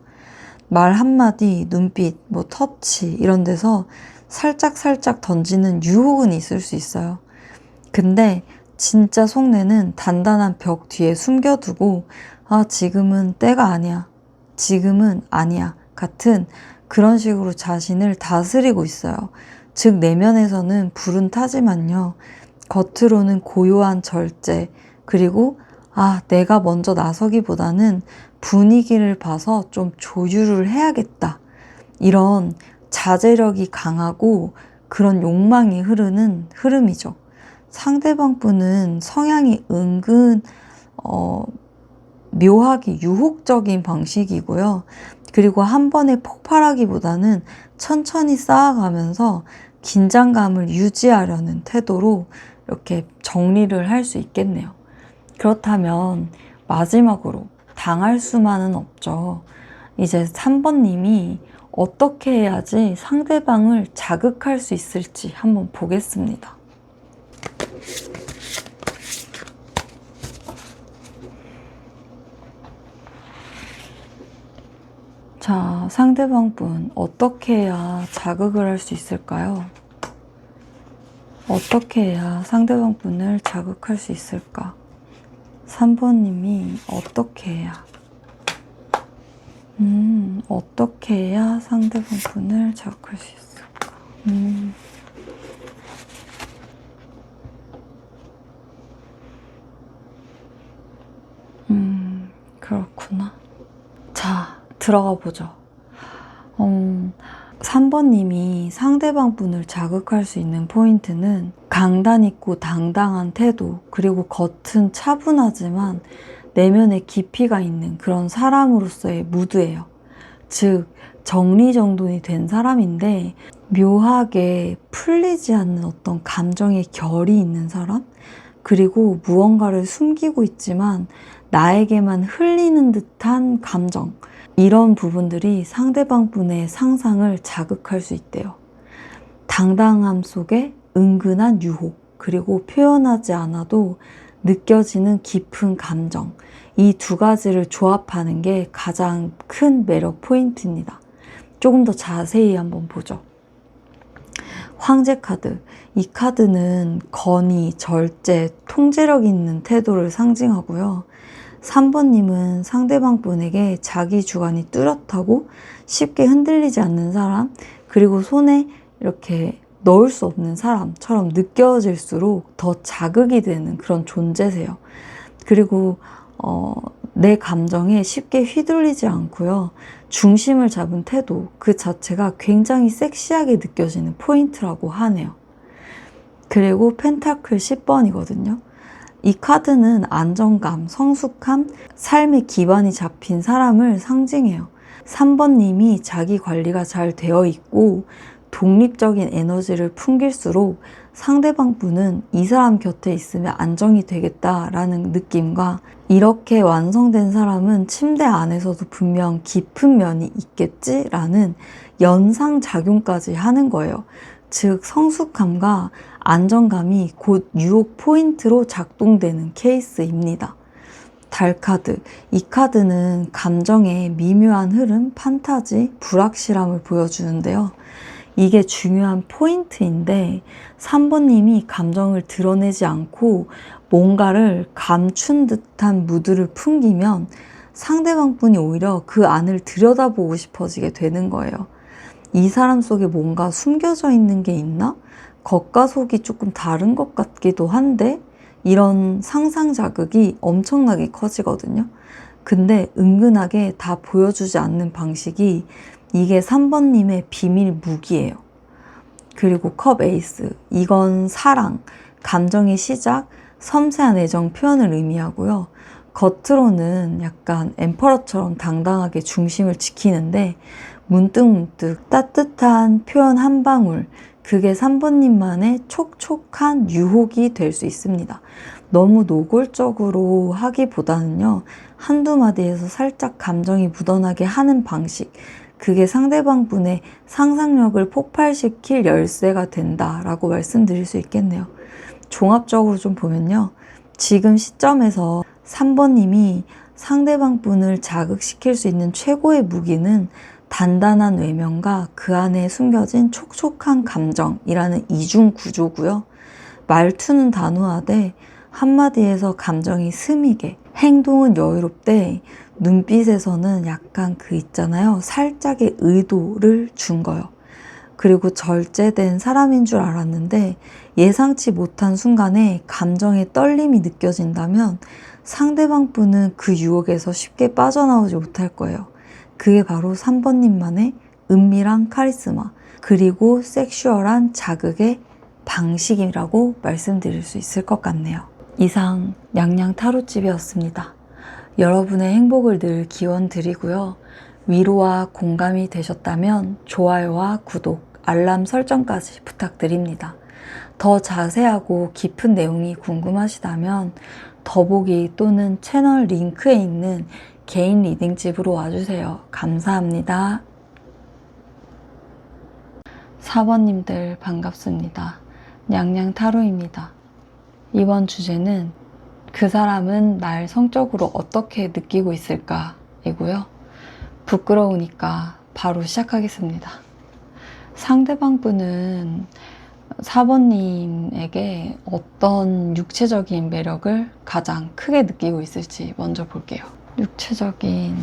말 한마디, 눈빛, 터치 이런 데서 살짝 던지는 유혹은 있을 수 있어요. 근데 진짜 속내는 단단한 벽 뒤에 숨겨두고 지금은 때가 아니야. 지금은 아니야. 같은 그런 식으로 자신을 다스리고 있어요. 즉 내면에서는 불은 타지만요. 겉으로는 고요한 절제, 그리고 내가 먼저 나서기보다는 분위기를 봐서 좀 조율을 해야겠다. 이런 자제력이 강하고 그런 욕망이 흐르는 흐름이죠. 상대방 분은 성향이 은근 묘하게 유혹적인 방식이고요. 그리고 한 번에 폭발하기보다는 천천히 쌓아가면서 긴장감을 유지하려는 태도로 이렇게 정리를 할 수 있겠네요. 그렇다면 마지막으로 당할 수만은 없죠. 이제 3번님이 어떻게 해야지 상대방을 자극할 수 있을지 한번 보겠습니다. 자, 상대방 분 어떻게 해야 자극을 할 수 있을까요? 어떻게 해야 상대방 분을 자극할 수 있을까? 3번님이 어떻게 해야 어떻게 해야 상대방 분을 자극할 수 있을까? 그렇구나. 자, 들어가 보죠. 3번님이 상대방 분을 자극할 수 있는 포인트는 강단 있고 당당한 태도, 그리고 겉은 차분하지만 내면에 깊이가 있는 그런 사람으로서의 무드예요. 즉, 정리정돈이 된 사람인데 묘하게 풀리지 않는 어떤 감정의 결이 있는 사람? 그리고 무언가를 숨기고 있지만 나에게만 흘리는 듯한 감정. 이런 부분들이 상대방 분의 상상을 자극할 수 있대요. 당당함 속에 은근한 유혹, 그리고 표현하지 않아도 느껴지는 깊은 감정. 이 두 가지를 조합하는 게 가장 큰 매력 포인트입니다. 조금 더 자세히 한번 보죠. 황제 카드. 이 카드는 건의, 절제, 통제력 있는 태도를 상징하고요. 3번님은 상대방 분에게 자기 주관이 뚜렷하고 쉽게 흔들리지 않는 사람, 그리고 손에 이렇게 넣을 수 없는 사람처럼 느껴질수록 더 자극이 되는 그런 존재세요. 그리고 내 감정에 쉽게 휘둘리지 않고요. 중심을 잡은 태도 그 자체가 굉장히 섹시하게 느껴지는 포인트라고 하네요. 그리고 펜타클 10번이거든요. 이 카드는 안정감, 성숙함, 삶의 기반이 잡힌 사람을 상징해요. 3번님이 자기 관리가 잘 되어 있고 독립적인 에너지를 풍길수록 상대방 분은 이 사람 곁에 있으면 안정이 되겠다라는 느낌과 이렇게 완성된 사람은 침대 안에서도 분명 깊은 면이 있겠지라는 연상작용까지 하는 거예요. 즉 성숙함과 안정감이 곧 유혹 포인트로 작동되는 케이스입니다. 달 카드. 이 카드는 감정의 미묘한 흐름, 판타지, 불확실함을 보여주는데요. 이게 중요한 포인트인데 3번님이 감정을 드러내지 않고 뭔가를 감춘 듯한 무드를 풍기면 상대방 분이 오히려 그 안을 들여다보고 싶어지게 되는 거예요. 이 사람 속에 뭔가 숨겨져 있는 게 있나? 겉과 속이 조금 다른 것 같기도 한데 이런 상상 자극이 엄청나게 커지거든요. 근데 은근하게 다 보여주지 않는 방식이 이게 3번님의 비밀 무기예요. 그리고 컵 에이스. 이건 사랑, 감정의 시작, 섬세한 애정 표현을 의미하고요. 겉으로는 약간 엠퍼러처럼 당당하게 중심을 지키는데 문득문득 따뜻한 표현 한 방울, 그게 3번님만의 촉촉한 유혹이 될 수 있습니다. 너무 노골적으로 하기보다는요, 한두 마디에서 살짝 감정이 묻어나게 하는 방식, 그게 상대방 분의 상상력을 폭발시킬 열쇠가 된다라고 말씀드릴 수 있겠네요. 종합적으로 좀 보면요, 지금 시점에서 3번님이 상대방 분을 자극시킬 수 있는 최고의 무기는 단단한 외면과 그 안에 숨겨진 촉촉한 감정이라는 이중 구조고요. 말투는 단호하되 한마디에서 감정이 스미게, 행동은 여유롭되 눈빛에서는 약간 그 있잖아요. 살짝의 의도를 준 거예요. 그리고 절제된 사람인 줄 알았는데 예상치 못한 순간에 감정의 떨림이 느껴진다면 상대방 분은 그 유혹에서 쉽게 빠져나오지 못할 거예요. 그게 바로 3번님만의 은밀한 카리스마, 그리고 섹슈얼한 자극의 방식이라고 말씀드릴 수 있을 것 같네요. 이상 냥냥 타로집이었습니다. 여러분의 행복을 늘 기원드리고요. 위로와 공감이 되셨다면 좋아요와 구독, 알람 설정까지 부탁드립니다. 더 자세하고 깊은 내용이 궁금하시다면 더보기 또는 채널 링크에 있는 개인 리딩집으로 와주세요. 감사합니다. 4번님들 반갑습니다. 냥냥 타로입니다. 이번 주제는 그 사람은 날 성적으로 어떻게 느끼고 있을까 이고요. 부끄러우니까 바로 시작하겠습니다. 상대방 분은 4번님에게 어떤 육체적인 매력을 가장 크게 느끼고 있을지 먼저 볼게요. 육체적인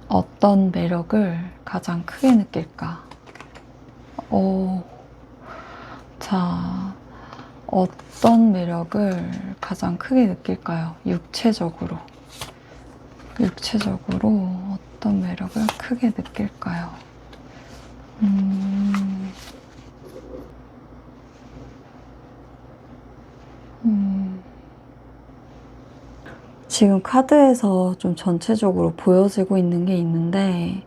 어떤 매력을 가장 크게 느낄까? 자, 어떤 매력을 가장 크게 느낄까요? 육체적으로 어떤 매력을 크게 느낄까요? 지금 카드에서 좀 전체적으로 보여지고 있는 게 있는데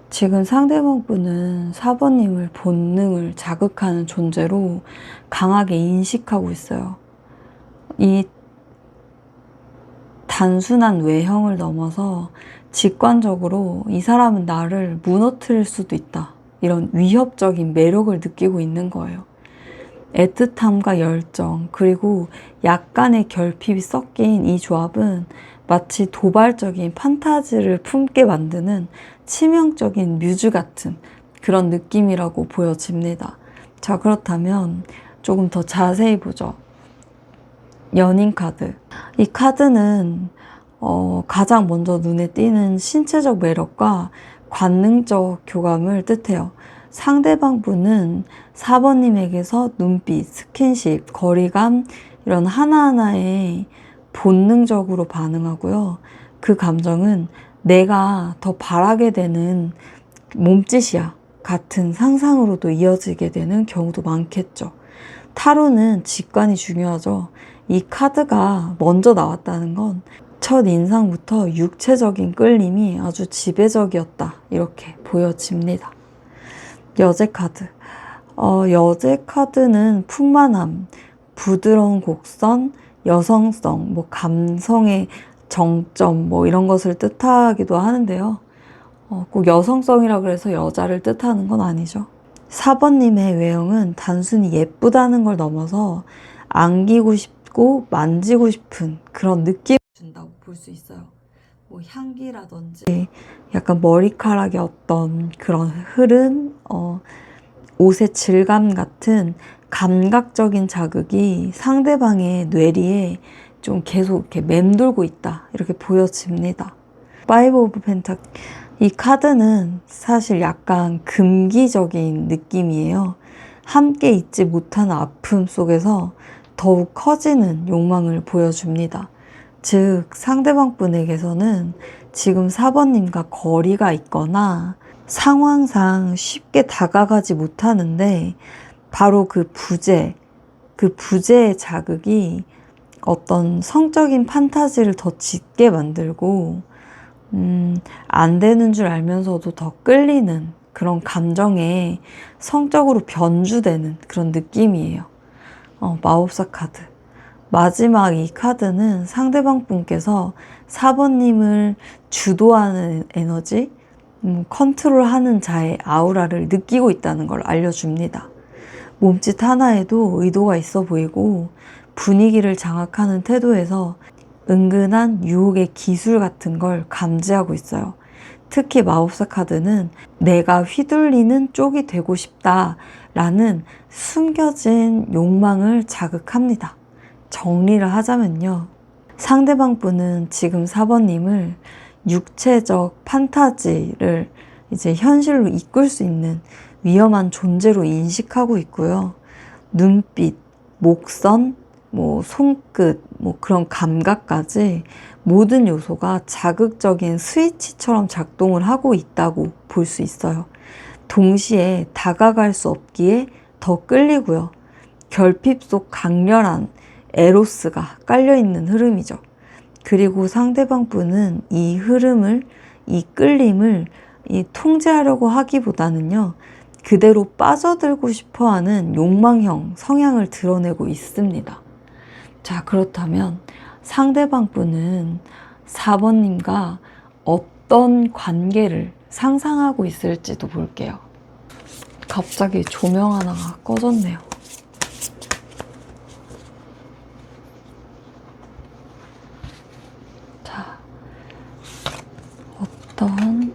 지금 상대방 분은 4번님을 본능을 자극하는 존재로 강하게 인식하고 있어요. 이 단순한 외형을 넘어서 직관적으로 이 사람은 나를 무너뜨릴 수도 있다. 이런 위협적인 매력을 느끼고 있는 거예요. 애틋함과 열정, 그리고 약간의 결핍이 섞인 이 조합은 마치 도발적인 판타지를 품게 만드는 치명적인 뮤즈 같은 그런 느낌이라고 보여집니다. 자, 그렇다면 조금 더 자세히 보죠. 연인 카드. 이 카드는 가장 먼저 눈에 띄는 신체적 매력과 관능적 교감을 뜻해요. 상대방 분은 4번님에게서 눈빛, 스킨십, 거리감 이런 하나하나에 본능적으로 반응하고요. 그 감정은 내가 더 바라게 되는 몸짓이야 같은 상상으로도 이어지게 되는 경우도 많겠죠. 타로는 직관이 중요하죠. 이 카드가 먼저 나왔다는 건 첫 인상부터 육체적인 끌림이 아주 지배적이었다. 이렇게 보여집니다. 여제 카드. 여제 카드는 풍만함, 부드러운 곡선, 여성성, 뭐 감성의 정점 뭐 이런 것을 뜻하기도 하는데요. 꼭 여성성이라 그래서 여자를 뜻하는 건 아니죠. 4번님의 외형은 단순히 예쁘다는 걸 넘어서 안기고 싶고 만지고 싶은 그런 느낌을 준다고 볼 수 있어요. 뭐 향기라든지 약간 머리카락의 어떤 그런 흐름, 옷의 질감 같은 감각적인 자극이 상대방의 뇌리에 좀 계속 이렇게 맴돌고 있다. 이렇게 보여집니다. 파이브 오브 펜타클. 이 카드는 사실 약간 금기적인 느낌이에요. 함께 있지 못한 아픔 속에서 더욱 커지는 욕망을 보여줍니다. 즉, 상대방 분에게서는 지금 4번님과 거리가 있거나 상황상 쉽게 다가가지 못하는데 바로 그 부재의 자극이 어떤 성적인 판타지를 더 짙게 만들고 안 되는 줄 알면서도 더 끌리는 그런 감정에 성적으로 변주되는 그런 느낌이에요. 마법사 카드. 마지막 이 카드는 상대방 분께서 4번님을 주도하는 에너지, 컨트롤하는 자의 아우라를 느끼고 있다는 걸 알려줍니다. 몸짓 하나에도 의도가 있어 보이고 분위기를 장악하는 태도에서 은근한 유혹의 기술 같은 걸 감지하고 있어요. 특히 마법사 카드는 내가 휘둘리는 쪽이 되고 싶다라는 숨겨진 욕망을 자극합니다. 정리를 하자면요. 상대방 분은 지금 4번님을 육체적 판타지를 이제 현실로 이끌 수 있는 위험한 존재로 인식하고 있고요. 눈빛, 목선, 뭐 손끝, 뭐 그런 감각까지 모든 요소가 자극적인 스위치처럼 작동을 하고 있다고 볼 수 있어요. 동시에 다가갈 수 없기에 더 끌리고요. 결핍 속 강렬한 에로스가 깔려있는 흐름이죠. 그리고 상대방 분은 이 흐름을, 이 끌림을 통제하려고 하기보다는요. 그대로 빠져들고 싶어하는 욕망형 성향을 드러내고 있습니다. 자, 그렇다면 상대방 분은 4번님과 어떤 관계를 상상하고 있을지도 볼게요. 갑자기 조명 하나가 꺼졌네요. 자, 어떤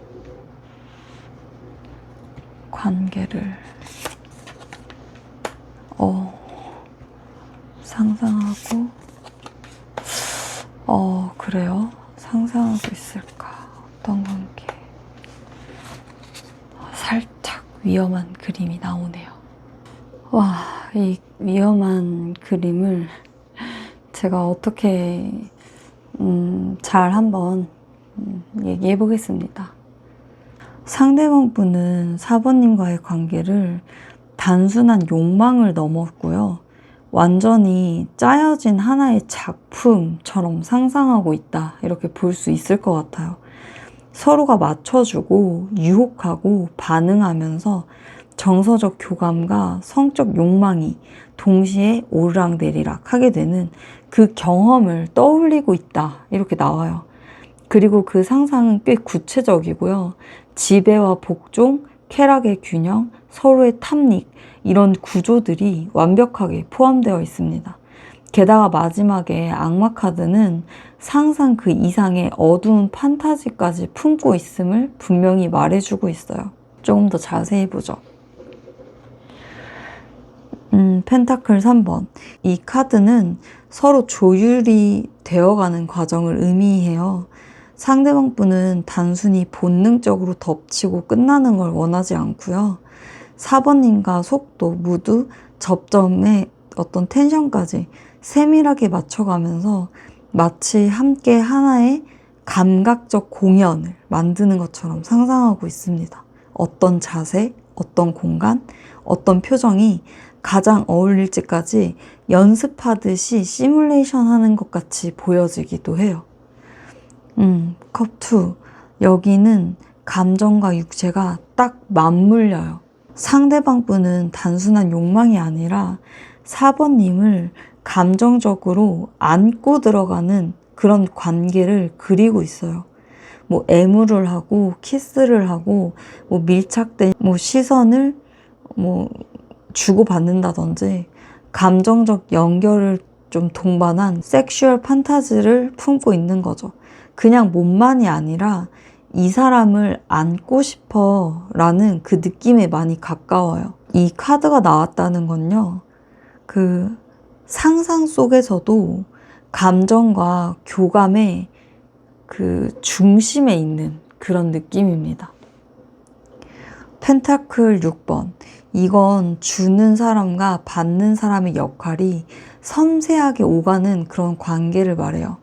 관계를 상상하고 그래요? 상상하고 있을까? 어떤 관계? 살짝 위험한 그림이 나오네요. 와, 이 위험한 그림을 제가 어떻게 잘 한번 얘기해 보겠습니다. 상대방 분은 4번님과의 관계를 단순한 욕망을 넘었고요. 완전히 짜여진 하나의 작품처럼 상상하고 있다. 이렇게 볼 수 있을 것 같아요. 서로가 맞춰주고 유혹하고 반응하면서 정서적 교감과 성적 욕망이 동시에 오르락내리락 하게 되는 그 경험을 떠올리고 있다. 이렇게 나와요. 그리고 그 상상은 꽤 구체적이고요. 지배와 복종, 쾌락의 균형, 서로의 탐닉 이런 구조들이 완벽하게 포함되어 있습니다. 게다가 마지막에 악마 카드는 상상 그 이상의 어두운 판타지까지 품고 있음을 분명히 말해주고 있어요. 조금 더 자세히 보죠. 펜타클 3번. 이 카드는 서로 조율이 되어가는 과정을 의미해요. 상대방 분은 단순히 본능적으로 덮치고 끝나는 걸 원하지 않고요. 4번님과 속도, 무드, 접점의 어떤 텐션까지 세밀하게 맞춰가면서 마치 함께 하나의 감각적 공연을 만드는 것처럼 상상하고 있습니다. 어떤 자세, 어떤 공간, 어떤 표정이 가장 어울릴지까지 연습하듯이 시뮬레이션 하는 것 같이 보여지기도 해요. 컵 2. 여기는 감정과 육체가 딱 맞물려요. 상대방 분은 단순한 욕망이 아니라 4번님을 감정적으로 안고 들어가는 그런 관계를 그리고 있어요. 뭐 애무를 하고 키스를 하고 뭐 밀착된 뭐 시선을 뭐 주고받는다든지 감정적 연결을 좀 동반한 섹슈얼 판타지를 품고 있는 거죠. 그냥 몸만이 아니라 이 사람을 안고 싶어 라는 그 느낌에 많이 가까워요. 이 카드가 나왔다는 건요, 그 상상 속에서도 감정과 교감의 그 중심에 있는 그런 느낌입니다. 펜타클 6번. 이건 주는 사람과 받는 사람의 역할이 섬세하게 오가는 그런 관계를 말해요.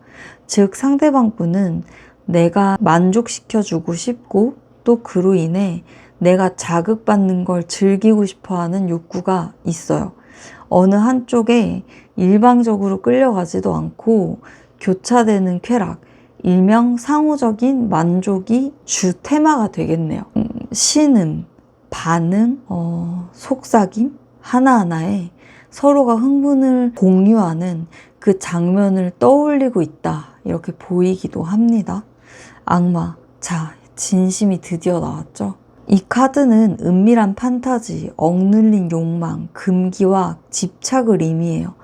즉 상대방 분은 내가 만족시켜주고 싶고 또 그로 인해 내가 자극받는 걸 즐기고 싶어하는 욕구가 있어요. 어느 한쪽에 일방적으로 끌려가지도 않고 교차되는 쾌락, 일명 상호적인 만족이 주 테마가 되겠네요. 신음, 반응, 속삭임 하나하나에 서로가 흥분을 공유하는 그 장면을 떠올리고 있다, 이렇게 보이기도 합니다. 악마. 자, 진심이 드디어 나왔죠. 이 카드는 은밀한 판타지, 억눌린 욕망, 금기와 집착을 의미해요.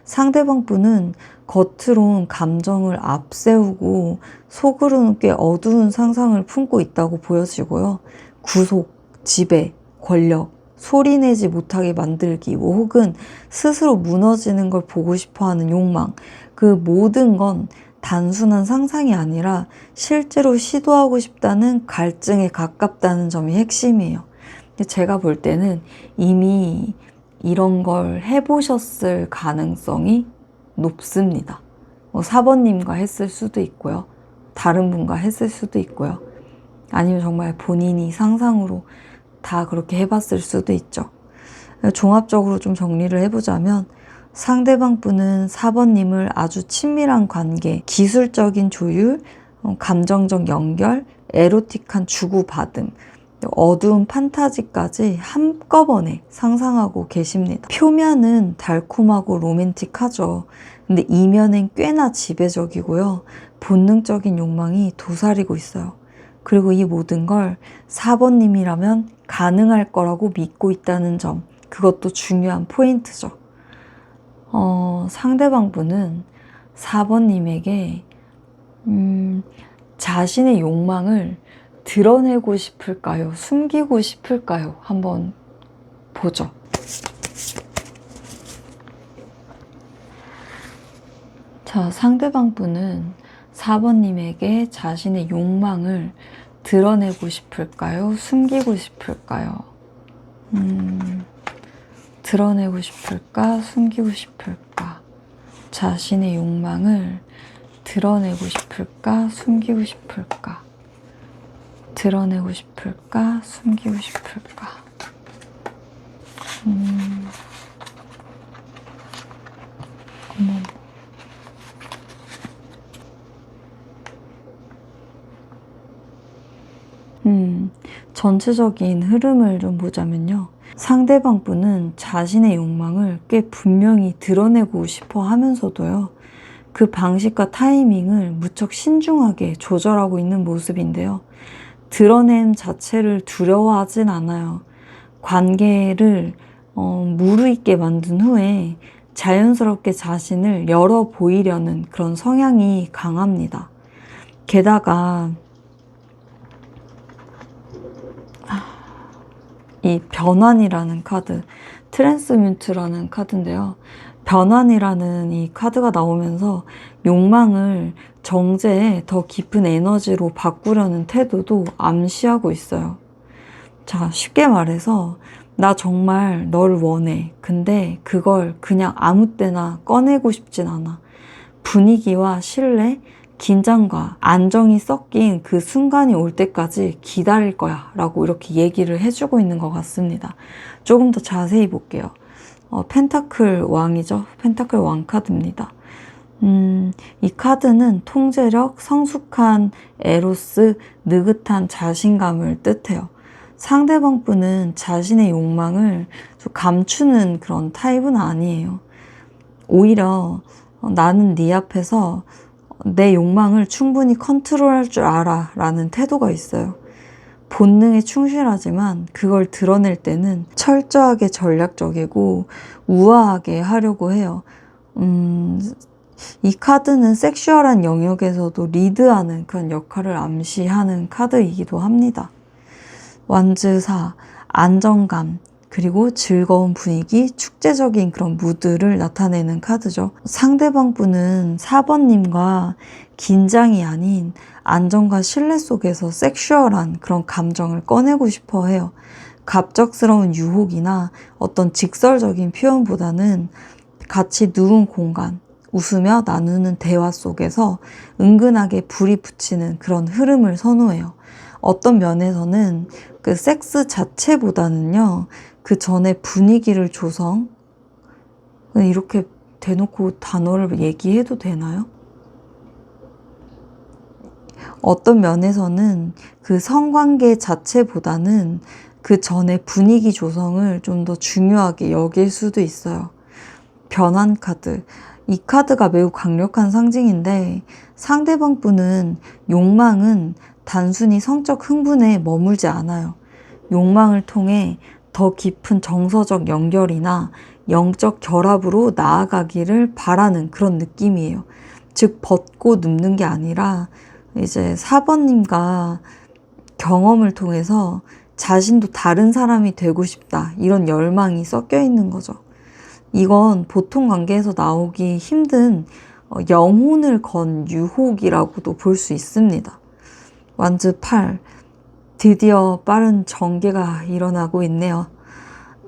상대방 분은 겉으론 감정을 앞세우고 속으로는 꽤 어두운 상상을 품고 있다고 보여지고요. 구속, 지배, 권력, 소리내지 못하게 만들기, 뭐 혹은 스스로 무너지는 걸 보고 싶어하는 욕망, 그 모든 건 단순한 상상이 아니라 실제로 시도하고 싶다는 갈증에 가깝다는 점이 핵심이에요. 제가 볼 때는 이미 이런 걸 해보셨을 가능성이 높습니다. 4번님과 했을 수도 있고요. 다른 분과 했을 수도 있고요. 아니면 정말 본인이 상상으로 다 그렇게 해봤을 수도 있죠. 종합적으로 좀 정리를 해보자면 상대방 분은 4번님을 아주 친밀한 관계, 기술적인 조율, 감정적 연결, 에로틱한 주고받음, 어두운 판타지까지 한꺼번에 상상하고 계십니다. 표면은 달콤하고 로맨틱하죠. 근데 이면엔 꽤나 지배적이고요. 본능적인 욕망이 도사리고 있어요. 그리고 이 모든 걸 4번님이라면 가능할 거라고 믿고 있다는 점, 그것도 중요한 포인트죠. 상대방 분은 4번님에게 자신의 욕망을 드러내고 싶을까요? 숨기고 싶을까요? 한번 보죠. 자, 상대방 분은 4번님에게 자신의 욕망을 드러내고 싶을까요? 숨기고 싶을까요? 드러내고 싶을까? 숨기고 싶을까? 자신의 욕망을 드러내고 싶을까? 숨기고 싶을까? 드러내고 싶을까? 숨기고 싶을까? 어머. 전체적인 흐름을 좀 보자면요. 상대방 분은 자신의 욕망을 꽤 분명히 드러내고 싶어 하면서도요, 그 방식과 타이밍을 무척 신중하게 조절하고 있는 모습인데요. 드러냄 자체를 두려워하진 않아요. 관계를 무르익게 만든 후에 자연스럽게 자신을 열어 보이려는 그런 성향이 강합니다. 게다가 이 변환이라는 카드, 트랜스뮤트라는 카드인데요. 변환이라는 이 카드가 나오면서 욕망을 정제해 더 깊은 에너지로 바꾸려는 태도도 암시하고 있어요. 자, 쉽게 말해서 나 정말 널 원해. 근데 그걸 그냥 아무 때나 꺼내고 싶진 않아. 분위기와 신뢰, 긴장과 안정이 섞인 그 순간이 올 때까지 기다릴 거야 라고 이렇게 얘기를 해주고 있는 것 같습니다. 조금 더 자세히 볼게요. 펜타클 왕이죠. 펜타클 왕 카드입니다. 이 카드는 통제력, 성숙한 에로스, 느긋한 자신감을 뜻해요. 상대방 분은 자신의 욕망을 좀 감추는 그런 타입은 아니에요. 오히려 나는 네 앞에서 내 욕망을 충분히 컨트롤할 줄 알아 라는 태도가 있어요. 본능에 충실하지만 그걸 드러낼 때는 철저하게 전략적이고 우아하게 하려고 해요. 이 카드는 섹슈얼한 영역에서도 리드하는 그런 역할을 암시하는 카드이기도 합니다. 완즈 4, 안정감, 그리고 즐거운 분위기, 축제적인 그런 무드를 나타내는 카드죠. 상대방 분은 4번님과 긴장이 아닌 안정과 신뢰 속에서 섹슈얼한 그런 감정을 꺼내고 싶어 해요. 갑작스러운 유혹이나 어떤 직설적인 표현보다는 같이 누운 공간, 웃으며 나누는 대화 속에서 은근하게 불이 붙이는 그런 흐름을 선호해요. 어떤 면에서는 그 섹스 자체보다는요, 그 전에 분위기를 조성, 이렇게 대놓고 단어를 얘기해도 되나요? 어떤 면에서는 그 성관계 자체보다는 그 전에 분위기 조성을 좀 더 중요하게 여길 수도 있어요. 변환 카드. 이 카드가 매우 강력한 상징인데 상대방 분은 욕망은 단순히 성적 흥분에 머물지 않아요. 욕망을 통해 더 깊은 정서적 연결이나 영적 결합으로 나아가기를 바라는 그런 느낌이에요. 즉 벗고 눕는 게 아니라 이제 4번님과 경험을 통해서 자신도 다른 사람이 되고 싶다 이런 열망이 섞여 있는 거죠. 이건 보통 관계에서 나오기 힘든 영혼을 건 유혹이라고도 볼 수 있습니다. 완즈 8, 드디어 빠른 전개가 일어나고 있네요.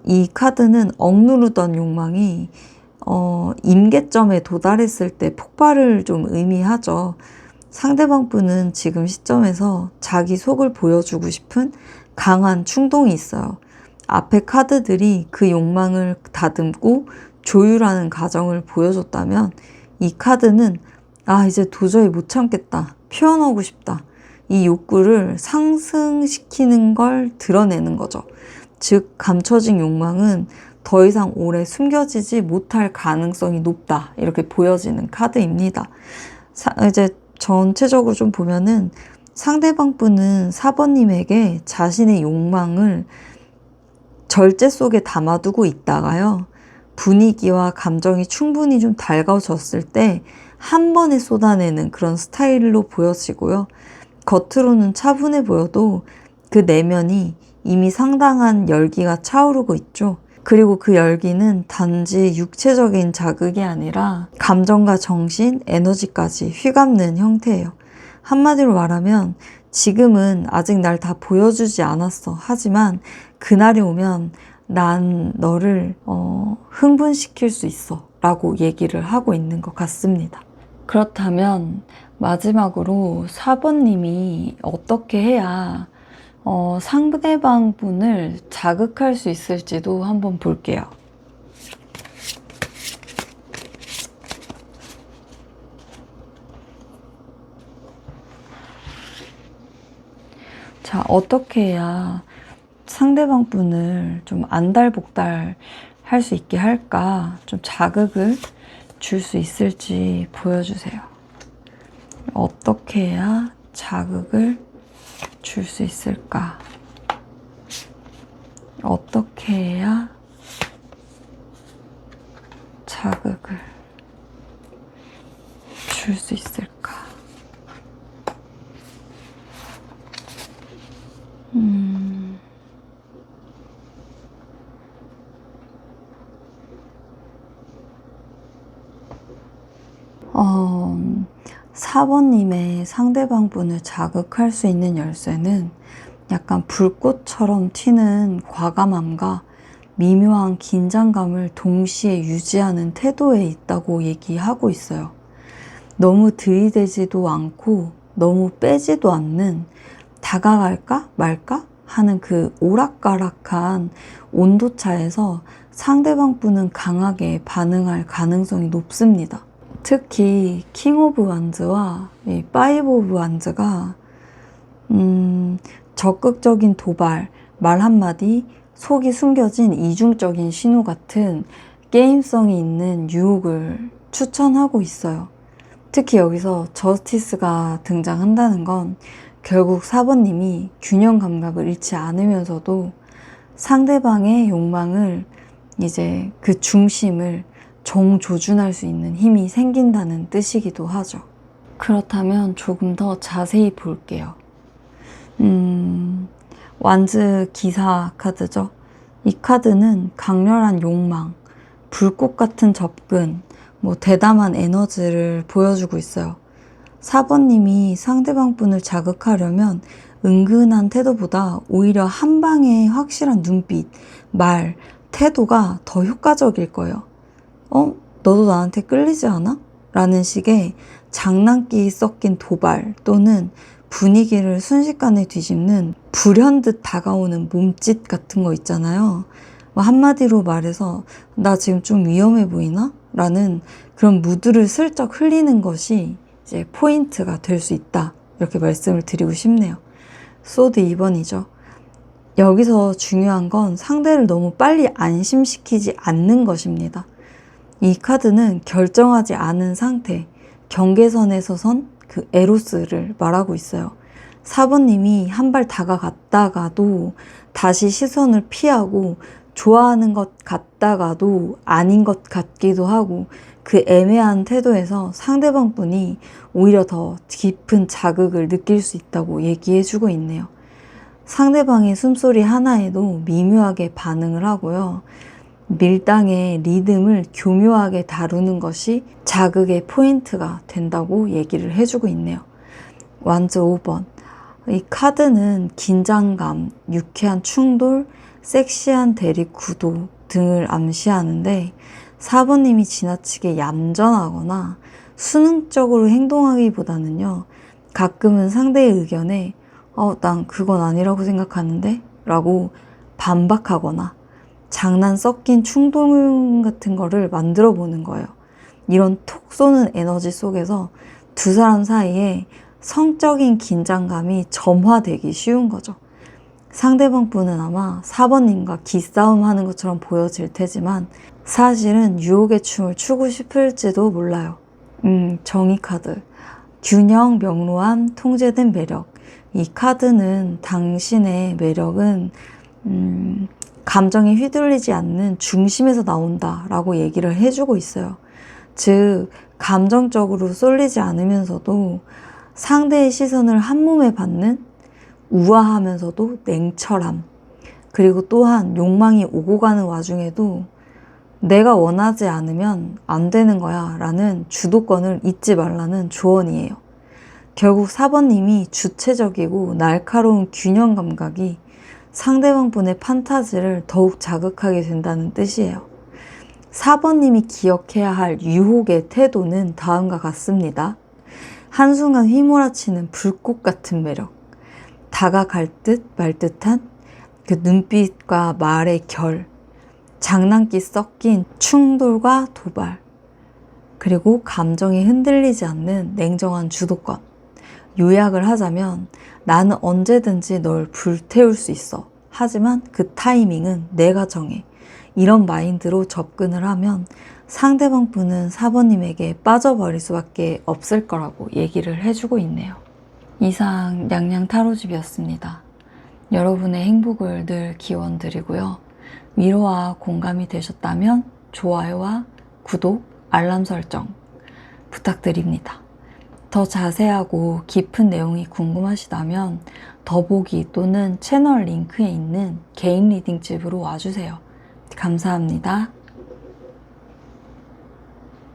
이 카드는 억누르던 욕망이 임계점에 도달했을 때 폭발을 좀 의미하죠. 상대방 분은 지금 시점에서 자기 속을 보여주고 싶은 강한 충동이 있어요. 앞에 카드들이 그 욕망을 다듬고 조율하는 과정을 보여줬다면 이 카드는 이제 도저히 못 참겠다. 표현하고 싶다. 이 욕구를 상승시키는 걸 드러내는 거죠. 즉 감춰진 욕망은 더 이상 오래 숨겨지지 못할 가능성이 높다. 이렇게 보여지는 카드입니다. 이제 전체적으로 좀 보면은 상대방 분은 4번님에게 자신의 욕망을 절제 속에 담아두고 있다가요. 분위기와 감정이 충분히 좀 달가워졌을 때 한 번에 쏟아내는 그런 스타일로 보여지고요. 겉으로는 차분해 보여도 그 내면이 이미 상당한 열기가 차오르고 있죠. 그리고 그 열기는 단지 육체적인 자극이 아니라 감정과 정신, 에너지까지 휘감는 형태예요. 한마디로 말하면 지금은 아직 날 다 보여주지 않았어. 하지만 그날이 오면 난 너를 흥분시킬 수 있어 라고 얘기를 하고 있는 것 같습니다. 그렇다면 마지막으로 4번님이 어떻게 해야 상대방 분을 자극할 수 있을지도 한번 볼게요. 자, 어떻게 해야 상대방 분을 좀 안달복달 할 수 있게 할까? 좀 자극을 줄 수 있을지 보여주세요. 어떻게 해야 자극을 줄 수 있을까? 어떻게 해야 자극을 줄 수 있을까? 어, 4번님의 상대방 분을 자극할 수 있는 열쇠는 약간 불꽃처럼 튀는 과감함과 미묘한 긴장감을 동시에 유지하는 태도에 있다고 얘기하고 있어요. 너무 들이대지도 않고 너무 빼지도 않는 다가갈까 말까 하는 그 오락가락한 온도차에서 상대방 분은 강하게 반응할 가능성이 높습니다. 특히 킹 오브 완즈와 이 파이브 오브 완즈가 적극적인 도발, 말 한마디, 속이 숨겨진 이중적인 신호 같은 게임성이 있는 유혹을 추천하고 있어요. 특히 여기서 저스티스가 등장한다는 건 결국 4번님이 균형 감각을 잃지 않으면서도 상대방의 욕망을 이제 그 중심을 정조준할 수 있는 힘이 생긴다는 뜻이기도 하죠. 그렇다면 조금 더 자세히 볼게요. 완즈 기사 카드죠. 이 카드는 강렬한 욕망, 불꽃 같은 접근, 대담한 에너지를 보여주고 있어요. 4번님이 상대방 분을 자극하려면 은근한 태도보다 오히려 한 방의 확실한 눈빛, 말, 태도가 더 효과적일 거예요. 너도 나한테 끌리지 않아? 라는 식의 장난기 섞인 도발 또는 분위기를 순식간에 뒤집는 불현듯 다가오는 몸짓 같은 거 있잖아요. 한마디로 말해서 나 지금 좀 위험해 보이나? 라는 그런 무드를 슬쩍 흘리는 것이 이제 포인트가 될 수 있다. 이렇게 말씀을 드리고 싶네요. 소드 2번이죠. 여기서 중요한 건 상대를 너무 빨리 안심시키지 않는 것입니다. 이 카드는 결정하지 않은 상태, 경계선에 서선 그 에로스를 말하고 있어요. 4번님이 한 발 다가갔다가도 다시 시선을 피하고 좋아하는 것 같다가도 아닌 것 같기도 하고 그 애매한 태도에서 상대방 분이 오히려 더 깊은 자극을 느낄 수 있다고 얘기해주고 있네요. 상대방의 숨소리 하나에도 미묘하게 반응을 하고요. 밀당의 리듬을 교묘하게 다루는 것이 자극의 포인트가 된다고 얘기를 해주고 있네요. 완즈 5번. 이 카드는 긴장감, 유쾌한 충돌, 섹시한 대립 구도 등을 암시하는데 4번님이 지나치게 얌전하거나 수능적으로 행동하기보다는요. 가끔은 상대의 의견에 난 그건 아니라고 생각하는데? 라고 반박하거나 장난 섞인 충동 같은 거를 만들어 보는 거예요. 이런 톡 쏘는 에너지 속에서 두 사람 사이에 성적인 긴장감이 점화되기 쉬운 거죠. 상대방 분은 아마 4번님과 기싸움 하는 것처럼 보여질 테지만 사실은 유혹의 춤을 추고 싶을지도 몰라요. 정의 카드. 균형, 명료함, 통제된 매력. 이 카드는 당신의 매력은 감정에 휘둘리지 않는 중심에서 나온다 라고 얘기를 해주고 있어요. 즉 감정적으로 쏠리지 않으면서도 상대의 시선을 한 몸에 받는 우아하면서도 냉철함, 그리고 또한 욕망이 오고 가는 와중에도 내가 원하지 않으면 안 되는 거야 라는 주도권을 잊지 말라는 조언이에요. 결국 4번님이 주체적이고 날카로운 균형 감각이 상대방 분의 판타지를 더욱 자극하게 된다는 뜻이에요. 4번님이 기억해야 할 유혹의 태도는 다음과 같습니다. 한순간 휘몰아치는 불꽃 같은 매력, 다가갈 듯 말 듯한 그 눈빛과 말의 결, 장난기 섞인 충돌과 도발, 그리고 감정이 흔들리지 않는 냉정한 주도권. 요약을 하자면 나는 언제든지 널 불태울 수 있어. 하지만 그 타이밍은 내가 정해. 이런 마인드로 접근을 하면 상대방 분은 4번님에게 빠져버릴 수밖에 없을 거라고 얘기를 해주고 있네요. 이상 냥냥 타로집이었습니다. 여러분의 행복을 늘 기원드리고요. 위로와 공감이 되셨다면 좋아요와 구독, 알람 설정 부탁드립니다. 더 자세하고 깊은 내용이 궁금하시다면 더보기 또는 채널 링크에 있는 개인 리딩집으로 와주세요. 감사합니다.